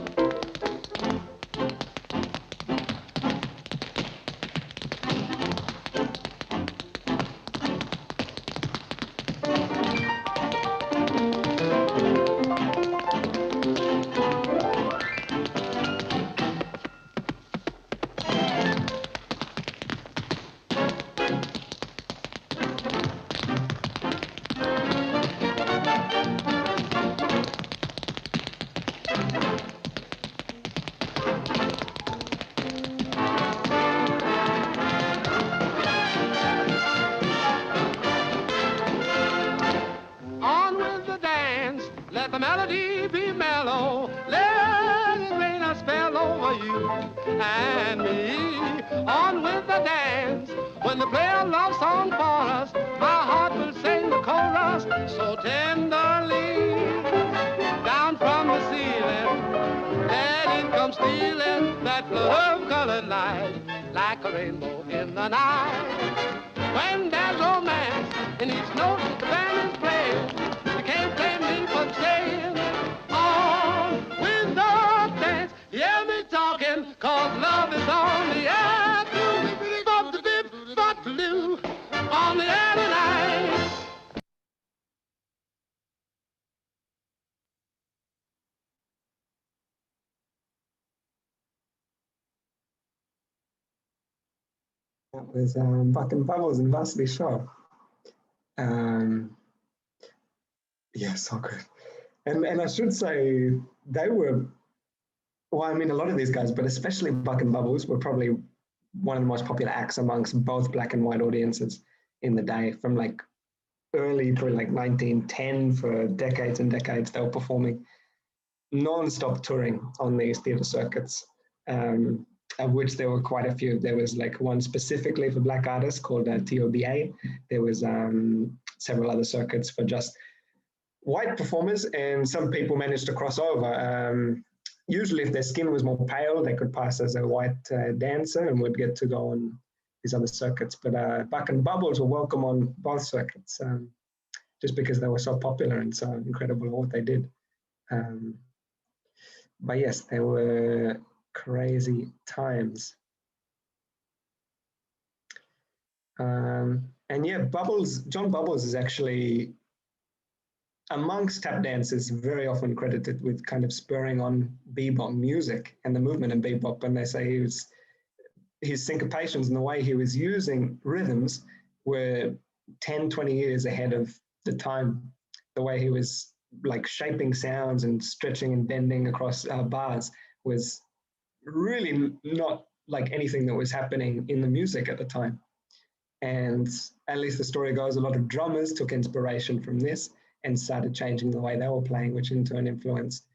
Let the melody be mellow. Let it rain a spell over you and me. On with the dance. When they play a love song for us, my heart will sing the chorus so tenderly. Down from the ceiling, let it come stealing that flood of colored light like a rainbow in the night. When there's romance in each note that the band is playing, you can't blame me for staying on with the That was Buck and Bubbles and Varsity Show. Yeah, so good. And I should say they were, well, I mean, a lot of these guys, but especially Buck and Bubbles were probably one of the most popular acts amongst both black and white audiences in the day, from like early, probably like 1910, for decades and decades. They were performing non-stop touring on these theatre circuits, of which there were quite a few. There was like one specifically for black artists called TOBA. There was several other circuits for just white performers, and some people managed to cross over. Usually if their skin was more pale, they could pass as a white dancer and would get to go on these other circuits. But Buck and Bubbles were welcome on both circuits, just because they were so popular and so incredible at what they did. But yes, they were crazy times. And yeah, John Bubbles is actually, amongst tap dancers, very often credited with kind of spurring on bebop music and the movement in bebop. And they say his syncopations and the way he was using rhythms were 10, 20 years ahead of the time. The way he was like shaping sounds and stretching and bending across bars was really not like anything that was happening in the music at the time. And at least the story goes, a lot of drummers took inspiration from this and started changing the way they were playing, which in turn influenced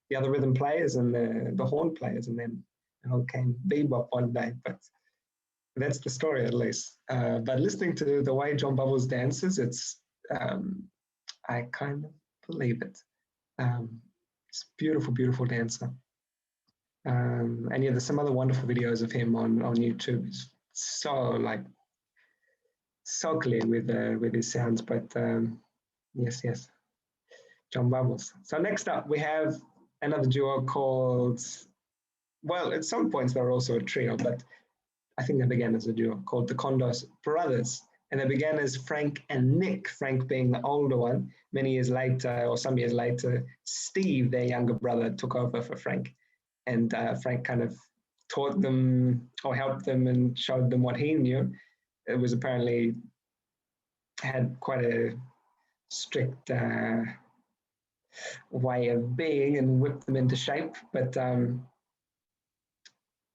the other rhythm players and the horn players. And then it all came bebop one day. But that's the story, at least. But listening to the way John Bubbles dances, it's I kind of believe it. It's beautiful, beautiful dancer. And yeah, there's some other wonderful videos of him on YouTube. It's so clear with his sounds. But yes, John Bubbles. So next up, we have another duo called, well, at some points they were also a trio, but I think they began as a duo called the Condos Brothers. And they began as Frank and Nick, Frank being the older one. Many years later, or some years later, Steve, their younger brother, took over for Frank. And Frank kind of taught them or helped them and showed them what he knew. It was apparently had quite a strict way of being and whipped them into shape. But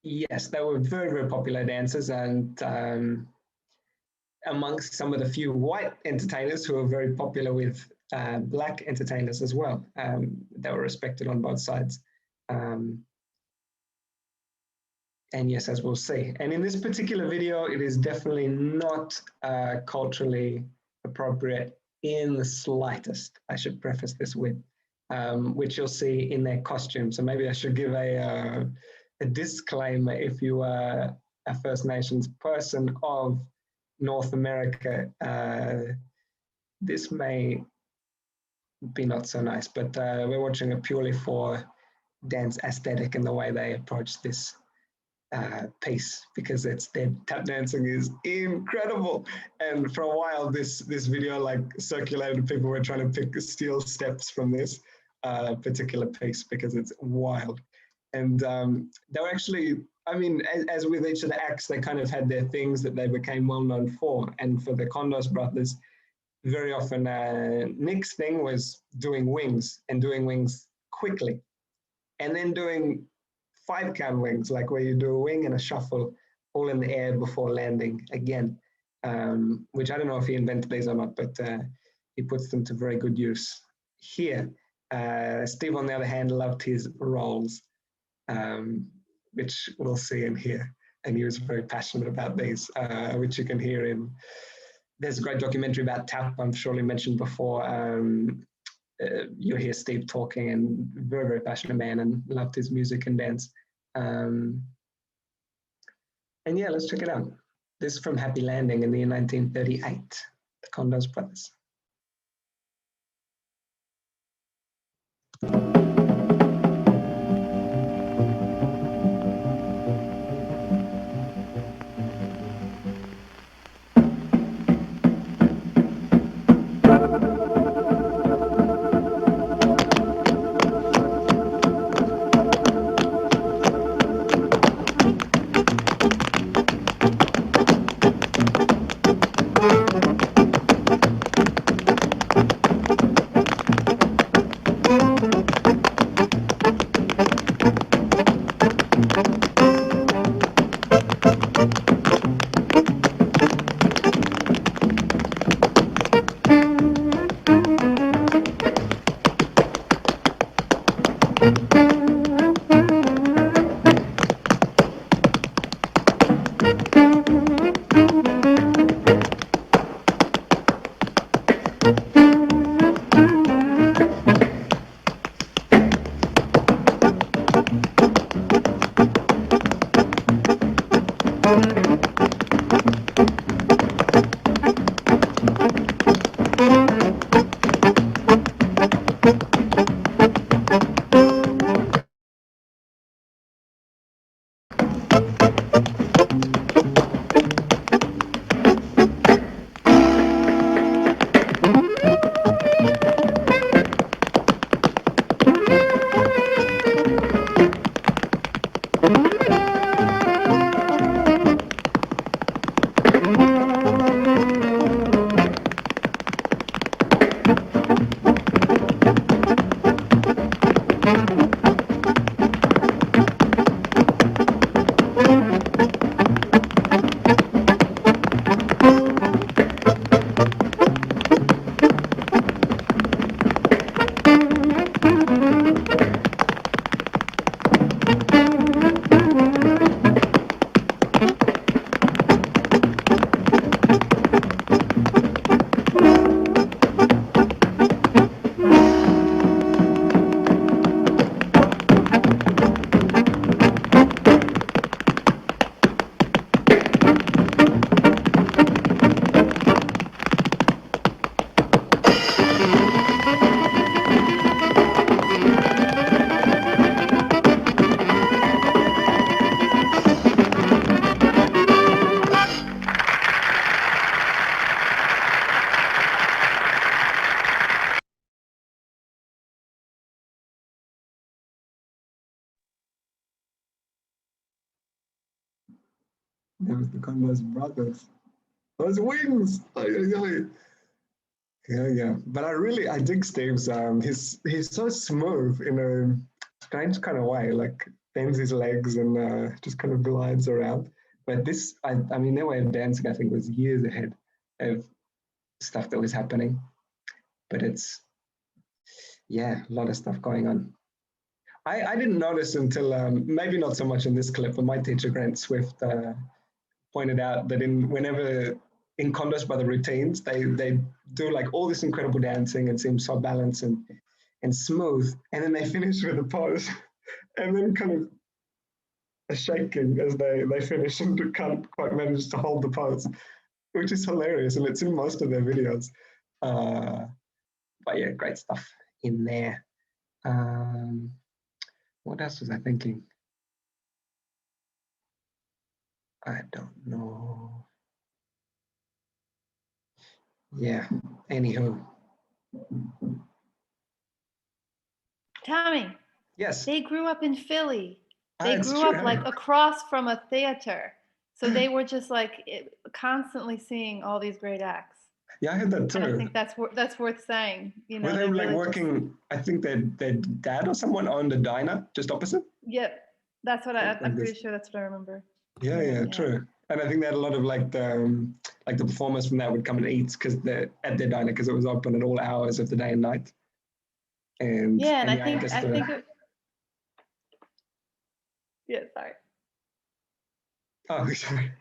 yes, they were very, very popular dancers, and amongst some of the few white entertainers who were very popular with black entertainers as well. They were respected on both sides. And yes, as we'll see. And in this particular video, it is definitely not culturally appropriate in the slightest. I should preface this with, which you'll see in their costume. So maybe I should give a disclaimer. If you are a First Nations person of North America, this may be not so nice, but we're watching it purely for dance aesthetic and the way they approach this piece, because their tap dancing is incredible. And for a while, this video like circulated. People were trying to steal steps from this particular piece because it's wild. And they were actually, I mean, as with each of the acts, they kind of had their things that they became well known for. And for the Condos brothers, very often Nick's thing was doing wings, and doing wings quickly, and then doing 5-count wings, like where you do a wing and a shuffle all in the air before landing again, which I don't know if he invented these or not, but he puts them to very good use here. Steve, on the other hand, loved his rolls, which we'll see and hear. And he was very passionate about these, which you can hear in, there's a great documentary about tap, I'm surely mentioned before. You'll hear Steve talking, and very, very passionate man, and loved his music and dance. And yeah, let's check it out. This is from Happy Landing in the year 1938, the Condos Brothers. There was the Converse brothers. Those wings! Yeah. But I dig Steve's. He's so smooth in a strange kind of way. Like bends his legs and just kind of glides around. But this, I mean, their way of dancing, I think, was years ahead of stuff that was happening. But it's, yeah, a lot of stuff going on. I didn't notice until maybe not so much in this clip, but my teacher Grant Swift pointed out that whenever in Condos by the routines, they do like all this incredible dancing and seem so balanced and smooth, and then they finish with a pose, and then kind of a shaking as they finish and can't quite manage to hold the pose, which is hilarious, and it's in most of their videos. But yeah, great stuff in there. What else was I thinking? I don't know. Yeah, anywho. Tommy. Yes. They grew up in Philly. They It's grew true. up like across from a theater. So they were just like constantly seeing all these great acts. Yeah, I heard that too. And I think that's worth saying. You know, were they like really working? I think their dad or someone owned a diner just opposite. Yep, that's what I'm pretty sure that's what I remember. Yeah, true. And I think they had a lot of like the performers from that would come and eat because they're at their diner because it was open at all hours of the day and night. And yeah, and I sorry. Oh, sorry.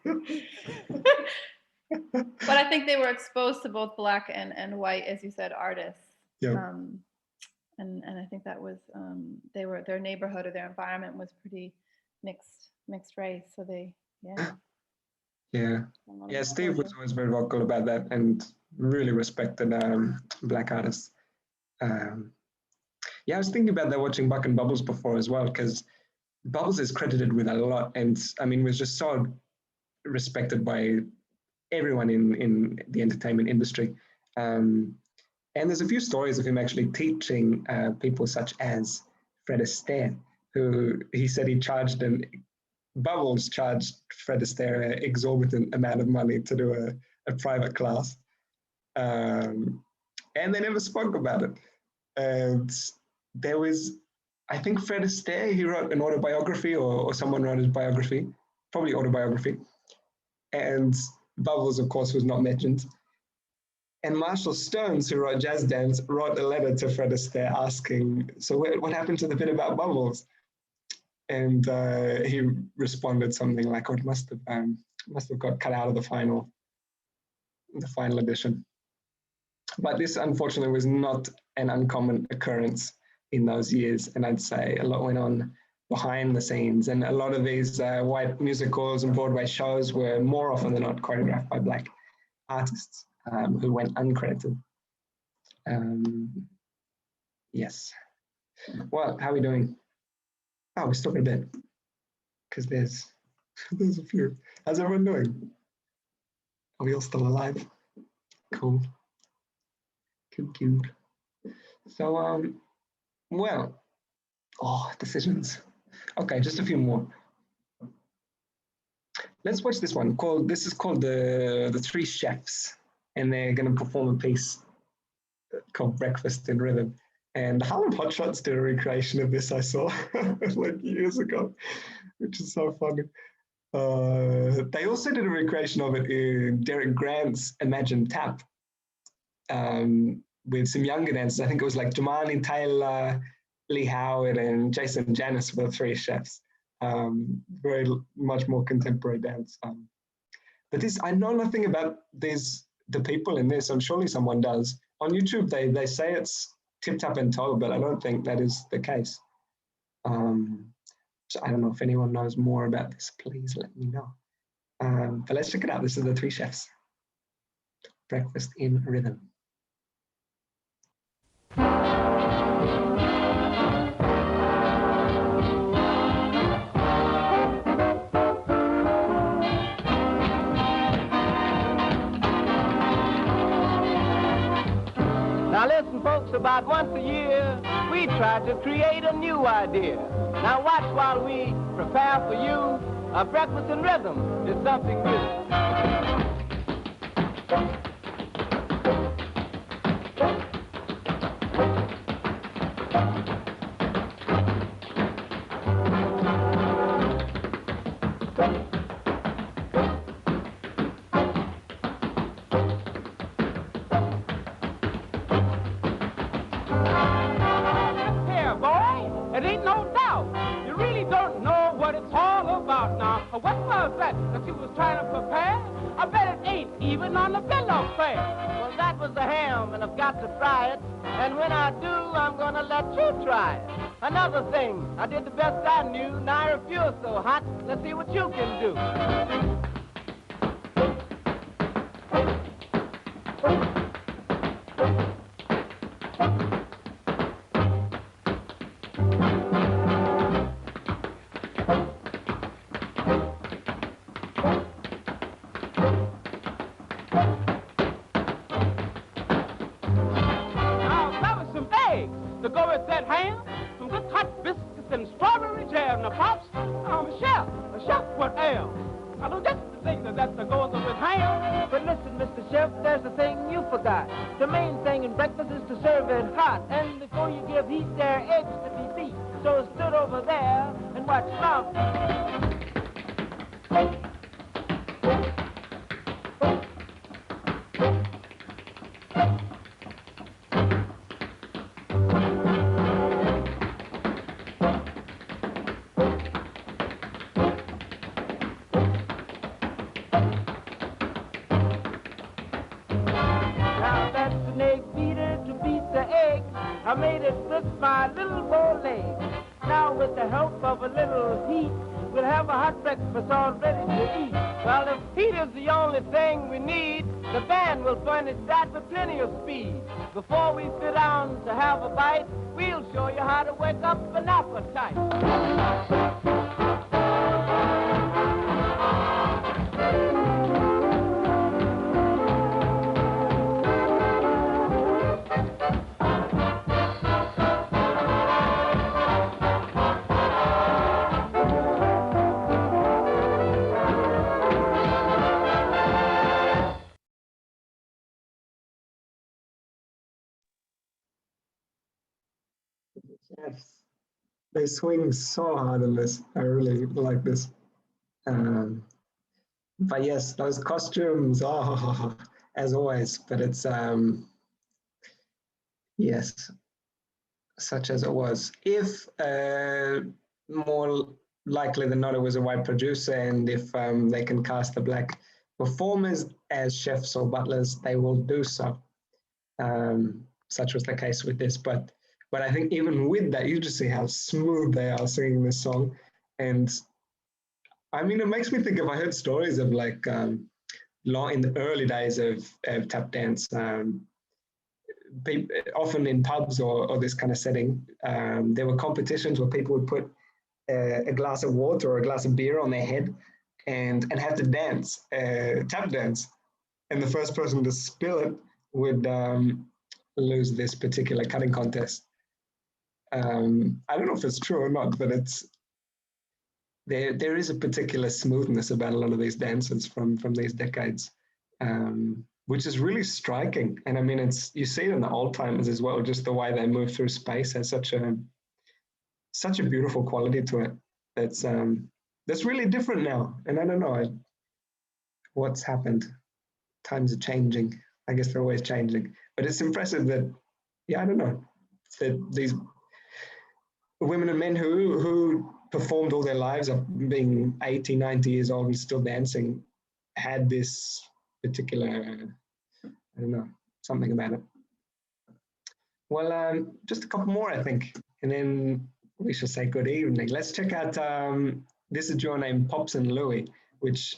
But I think they were exposed to both black and white, as you said, artists. Yeah. And I think that was their neighborhood or their environment was pretty mixed race. So Yeah, Steve was always very vocal about that and really respected black artists. I was thinking about that watching Buck and Bubbles before as well, because Bubbles is credited with a lot, and I mean was just so respected by everyone in the entertainment industry. And there's a few stories of him actually teaching people such as Fred Astaire, who he said he charged Bubbles charged Fred Astaire an exorbitant amount of money to do a private class. And they never spoke about it. And there was, I think Fred Astaire, he wrote an autobiography or someone wrote his biography, probably autobiography. And Bubbles, of course, was not mentioned. And Marshall Stones, who wrote Jazz Dance, wrote a letter to Fred Astaire asking, so what happened to the bit about Bubbles? And he responded something like, oh, it must have got cut out of the final edition. But this, unfortunately, was not an uncommon occurrence in those years. And I'd say a lot went on behind the scenes. And a lot of these white musicals and Broadway shows were more often than not choreographed by black artists who went uncredited. Yes. Well, how are we doing? Oh, we're still in bed because there's a few. How's everyone doing? Are we all still alive? Cool. Cute. So, well, decisions. Okay, just a few more. Let's watch this one. This is called the Three Chefs, and they're going to perform a piece called Breakfast in Rhythm. And Harlem Hotshots did a recreation of this I saw like years ago, which is so funny. They also did a recreation of it in Derek Grant's Imagine Tap with some younger dancers. I think it was like Jamani Taylor, Lee Howard, and Jason Janis were the three chefs. Very much more contemporary dance. But this, I know nothing about the people in this, and surely someone does. On YouTube, they say it's Tip Tap and Toe, but I don't think that is the case. So I don't know if anyone knows more about this, please let me know. But let's check it out. This is the three chefs. Breakfast in Rhythm. Now listen, folks, about once a year, we try to create a new idea. Now watch while we prepare for you a breakfast in rhythm is something new. Another thing, I did the best I knew. Now I feel so hot. Let's see what you can do. Now, cover some eggs to go with that ham. Some good hot biscuits and strawberry jam. Now, Pops, Chef, what else? I know that's the thing that goes with ham. But listen, Mr. Chef, there's the thing you forgot. The main thing in breakfast is to serve it hot. And before you give heat, there are eggs to be beat. So stood over there and watch Stump. I made it with my little bow leg. Now with the help of a little heat, we'll have a hot breakfast all ready to eat. Well, if heat is the only thing we need, the band will furnish that with plenty of speed. Before we sit down to have a bite, we'll show you how to wake up an appetite. Yes, they swing so hard in this. I really like this. But yes, those costumes, oh, as always. But it's yes, such as it was. If more likely than not, it was a white producer, and if they can cast the black performers as chefs or butlers, they will do so. Such was the case with this, but I think even with that, you just see how smooth they are singing this song. And I mean, it makes me think of, I heard stories of like in the early days of tap dance, often in pubs or this kind of setting, there were competitions where people would put a glass of water or a glass of beer on their head and have to dance, tap dance. And the first person to spill it would lose this particular cutting contest. I don't know if it's true or not, but there is a particular smoothness about a lot of these dances from these decades. which is really striking. And I mean, you see it in the old timers as well, just the way they move through space has such a beautiful quality to it. That's really different now. And I don't know what's happened. Times are changing. I guess they're always changing. But it's impressive that, yeah, I don't know, that these women and men who performed all their lives of being 80, 90 years old and still dancing had this particular, I don't know, something about it. Well, just a couple more, I think, and then we shall say good evening. Let's check out this is a duo named Pops and Louie, which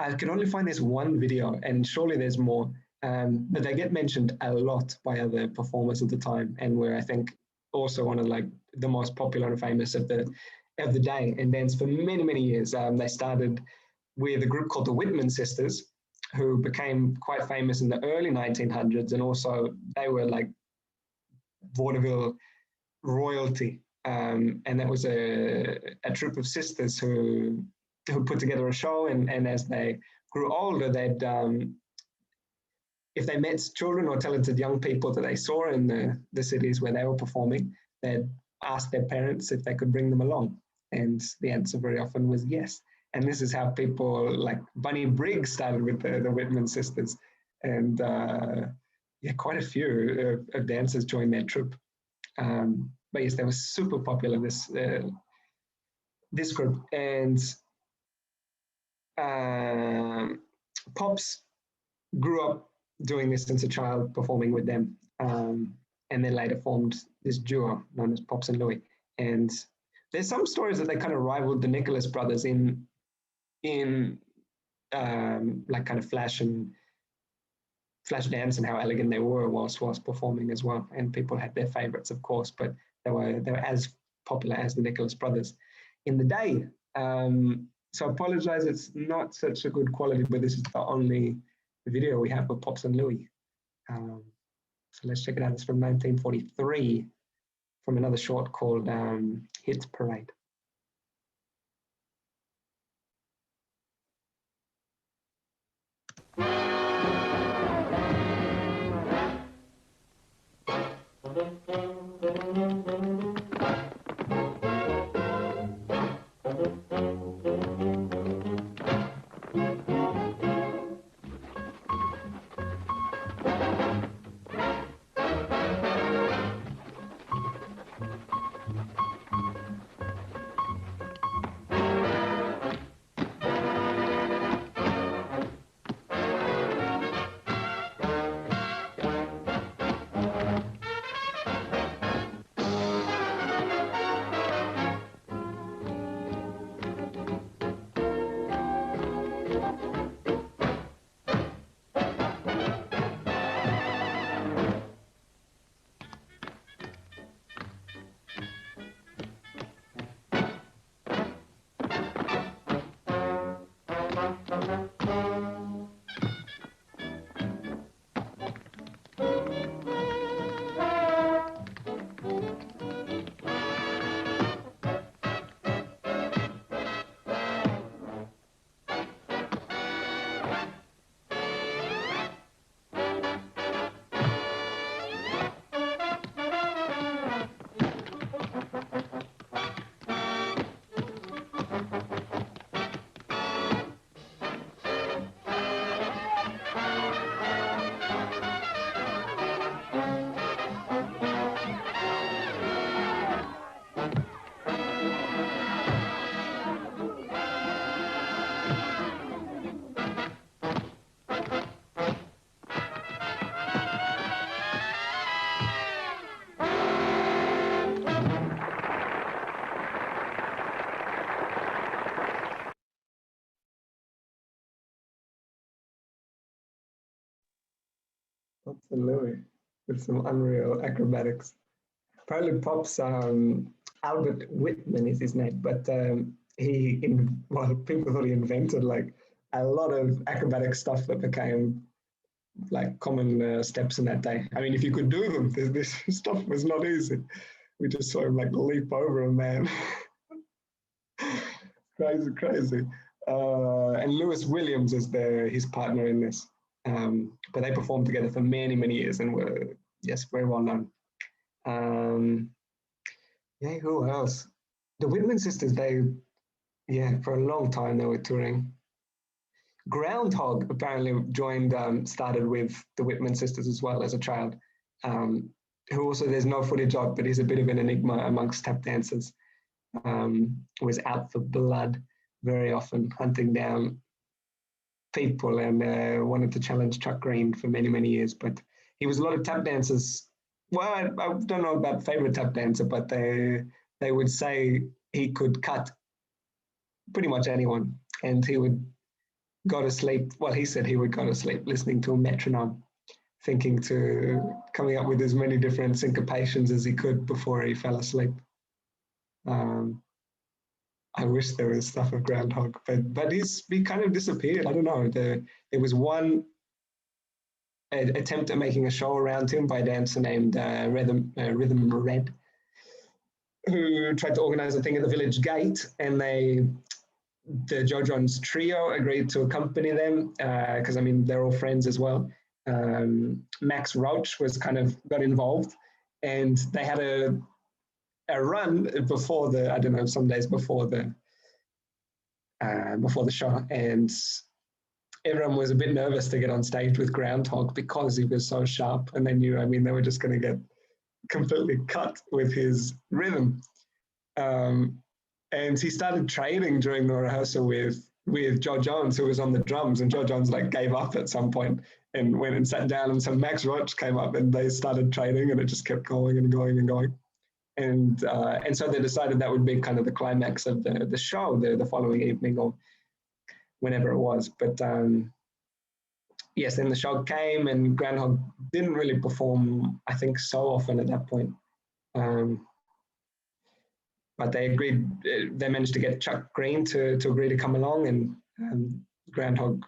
I can only find this one video, and surely there's more, but they get mentioned a lot by other performers at the time, and were, I think, also one of like the most popular and famous of the day, and danced for many, many years. They started with a group called the Whitman Sisters, who became quite famous in the early 1900s, and also they were like vaudeville royalty, and that was a troupe of sisters who put together a show, and as they grew older, they'd if they met children or talented young people that they saw in the cities where they were performing, they'd ask their parents if they could bring them along, and the answer very often was yes. And this is how people like Bunny Briggs started with the Whitman Sisters, and yeah, quite a few of dancers joined their troupe. But yes, they were super popular, this group. And Pops grew up doing this since a child, performing with them, and then later formed this duo known as Pops and Louie. And there's some stories that they kind of rivaled the Nicholas brothers in like kind of flash dance and how elegant they were whilst performing as well. And people had their favorites, of course, but they were as popular as the Nicholas brothers in the day. So I apologize, it's not such a good quality, but this is the only video we have of Pops and Louie. So let's check it out. It's from 1943, from another short called Hits Parade. Absolutely, with some unreal acrobatics. Apparently, Pop's Albert Whitman is his name, but people thought he invented like a lot of acrobatic stuff that became like common steps in that day. I mean, if you could do them, this stuff was not easy. We just saw him like leap over a man. Crazy. And Lewis Williams is his partner in this. But they performed together for many, many years and were, yes, very well known. Yeah, who else? The Whitman sisters, for a long time they were touring. Groundhog apparently started with the Whitman sisters as well as a child, who also there's no footage of, but he's a bit of an enigma amongst tap dancers. Was out for blood very often, hunting down people, and wanted to challenge Chuck Green for many, many years. But he was a lot of tap dancers. Well, I don't know about favorite tap dancer, but they would say he could cut pretty much anyone, and he would go to sleep. Well, he said he would go to sleep listening to a metronome, coming up with as many different syncopations as he could before he fell asleep. I wish there was stuff of Groundhog, but he kind of disappeared. I don't know. There was one attempt at making a show around him by a dancer named Rhythm Red, who tried to organize a thing at the Village Gate, and the Joe Jones trio agreed to accompany them because they're all friends as well. Max Roach got involved, and they had a run before some days before the show, and everyone was a bit nervous to get on stage with Groundhog because he was so sharp, and they knew they were just going to get completely cut with his rhythm. And he started trading during the rehearsal with Joe Jones, who was on the drums, and Joe Jones gave up at some point and went and sat down, and so Max Roach came up and they started trading, and it just kept going and going and going. And so they decided that would be kind of the climax of the show the following evening or whenever it was. But yes, then the show came, and Groundhog didn't really perform, I think, so often at that point. But they managed to get Chuck Green to agree to come along, and Groundhog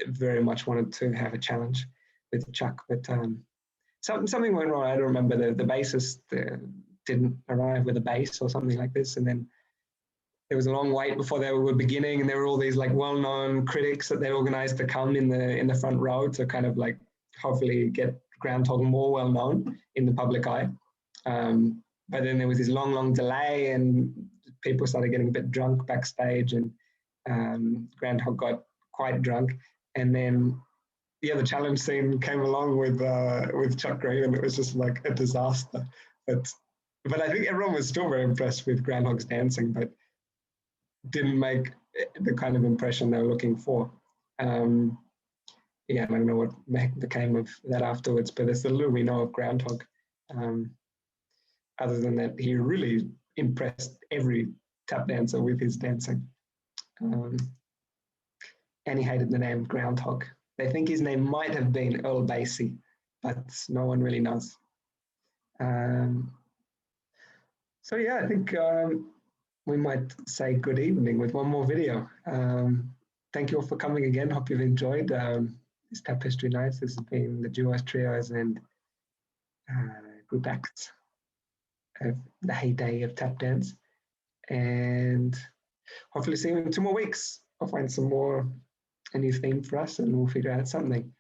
very much wanted to have a challenge with Chuck, but something went wrong. I don't remember, the bassist didn't arrive with a bass or something like this, and then there was a long wait before they were beginning, and there were all these well-known critics that they organized to come in the front row to kind of hopefully get Groundhog more well-known in the public eye. But then there was this long delay, and people started getting a bit drunk backstage, and Groundhog got quite drunk. And then the other challenge scene came along with Chuck Green, and it was just a disaster. But I think everyone was still very impressed with Groundhog's dancing, but didn't make the kind of impression they were looking for. I don't know what became of that afterwards, but it's the little we know of Groundhog. Other than that, he really impressed every tap dancer with his dancing. And he hated the name Groundhog. They think his name might have been Earl Basie, but no one really knows. So yeah, I think we might say good evening with one more video. Thank you all for coming again. Hope you've enjoyed this Tap History Nights. This has been the duos, trios, and group acts of the heyday of tap dance. And hopefully see you in 2 more weeks. I'll find a new theme for us, and we'll figure out something.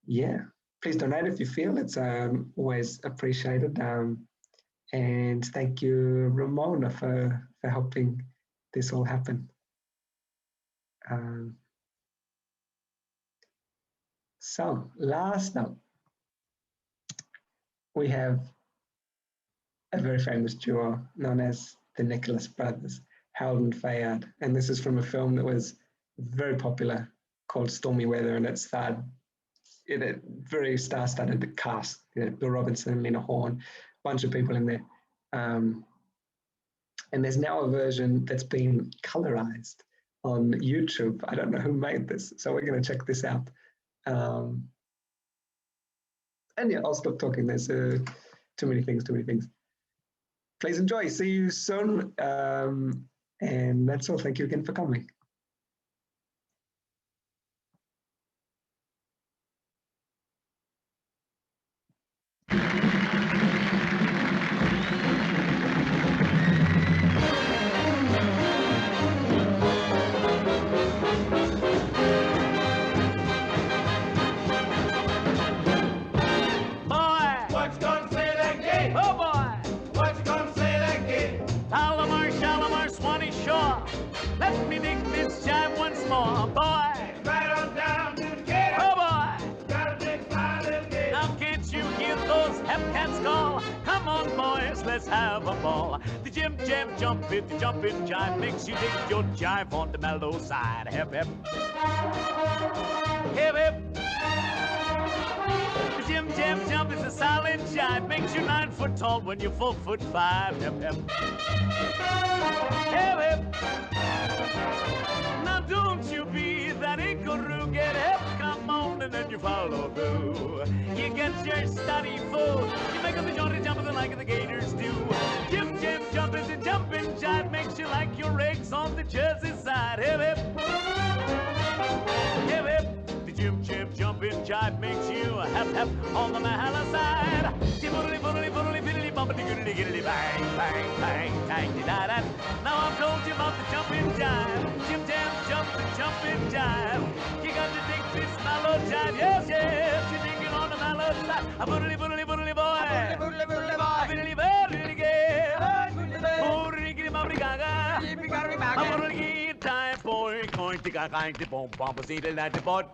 Yeah, please donate if you feel. It's always appreciated. And thank you, Ramona, for helping this all happen. So last note, we have a very famous duo known as the Nicholas Brothers, Harold and Fayard. And this is from a film that was very popular called Stormy Weather, and it starred in a very star-studded cast. Bill Robinson, Lena Horne, a bunch of people in there. And there's now a version that's been colorized on YouTube. I don't know who made this, so we're going to check this out. And yeah, I'll stop talking. There's too many things. Please enjoy. See you soon. And that's all. Thank you again for coming. hep cats call. Come on, boys, let's have a ball. The jim jam jump it, the jumping jive makes you dig your jive on the mellow side. Hip hip, hip hip. The jim jam jump is a solid jive, makes you 9 foot tall when you're 4'5". Hip hip, hip hip. Now don't you be that inkaroo, get hip, come on, and then you follow through. You get your study full, you make up the jaunty jump like the gators do. Jim jam jump is a jumping jive, makes you like your eggs on the Jersey side. Hip hip, hip hip. The jim jam jumping jive makes you hep hep on the Mahala side. Boodly boodly boodly biddly bumpity goodly giddly bang bang bang tang da da. Now I've told you about the jumping jive. Jim jam jump the jumping jive. You got to dig this mellow jive. Yes, yes, you're digging on the mellow side. A boodly boodly boodly boy. A boodly boodly boy. A biddly biddly gay. Boodly giddly bumpity gaga. A boodly time boy. Going to ga going to bomb bomb see the lad the board.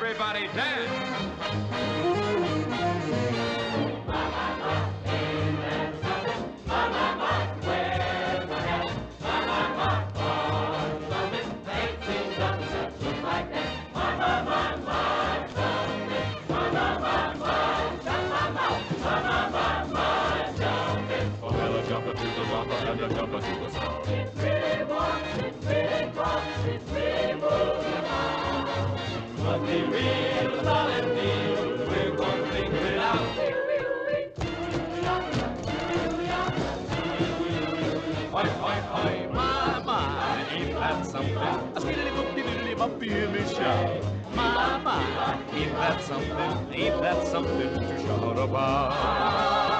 Everybody dance! And the jumper to the star. It's really warm, it's really fun, it's really moving on. But the real solid deal, we're going to figure it out. Oi, oi, oi, my, ain't that something? A sweetly boopty doodly up, you hear me shout. My, ain't that something to shout about?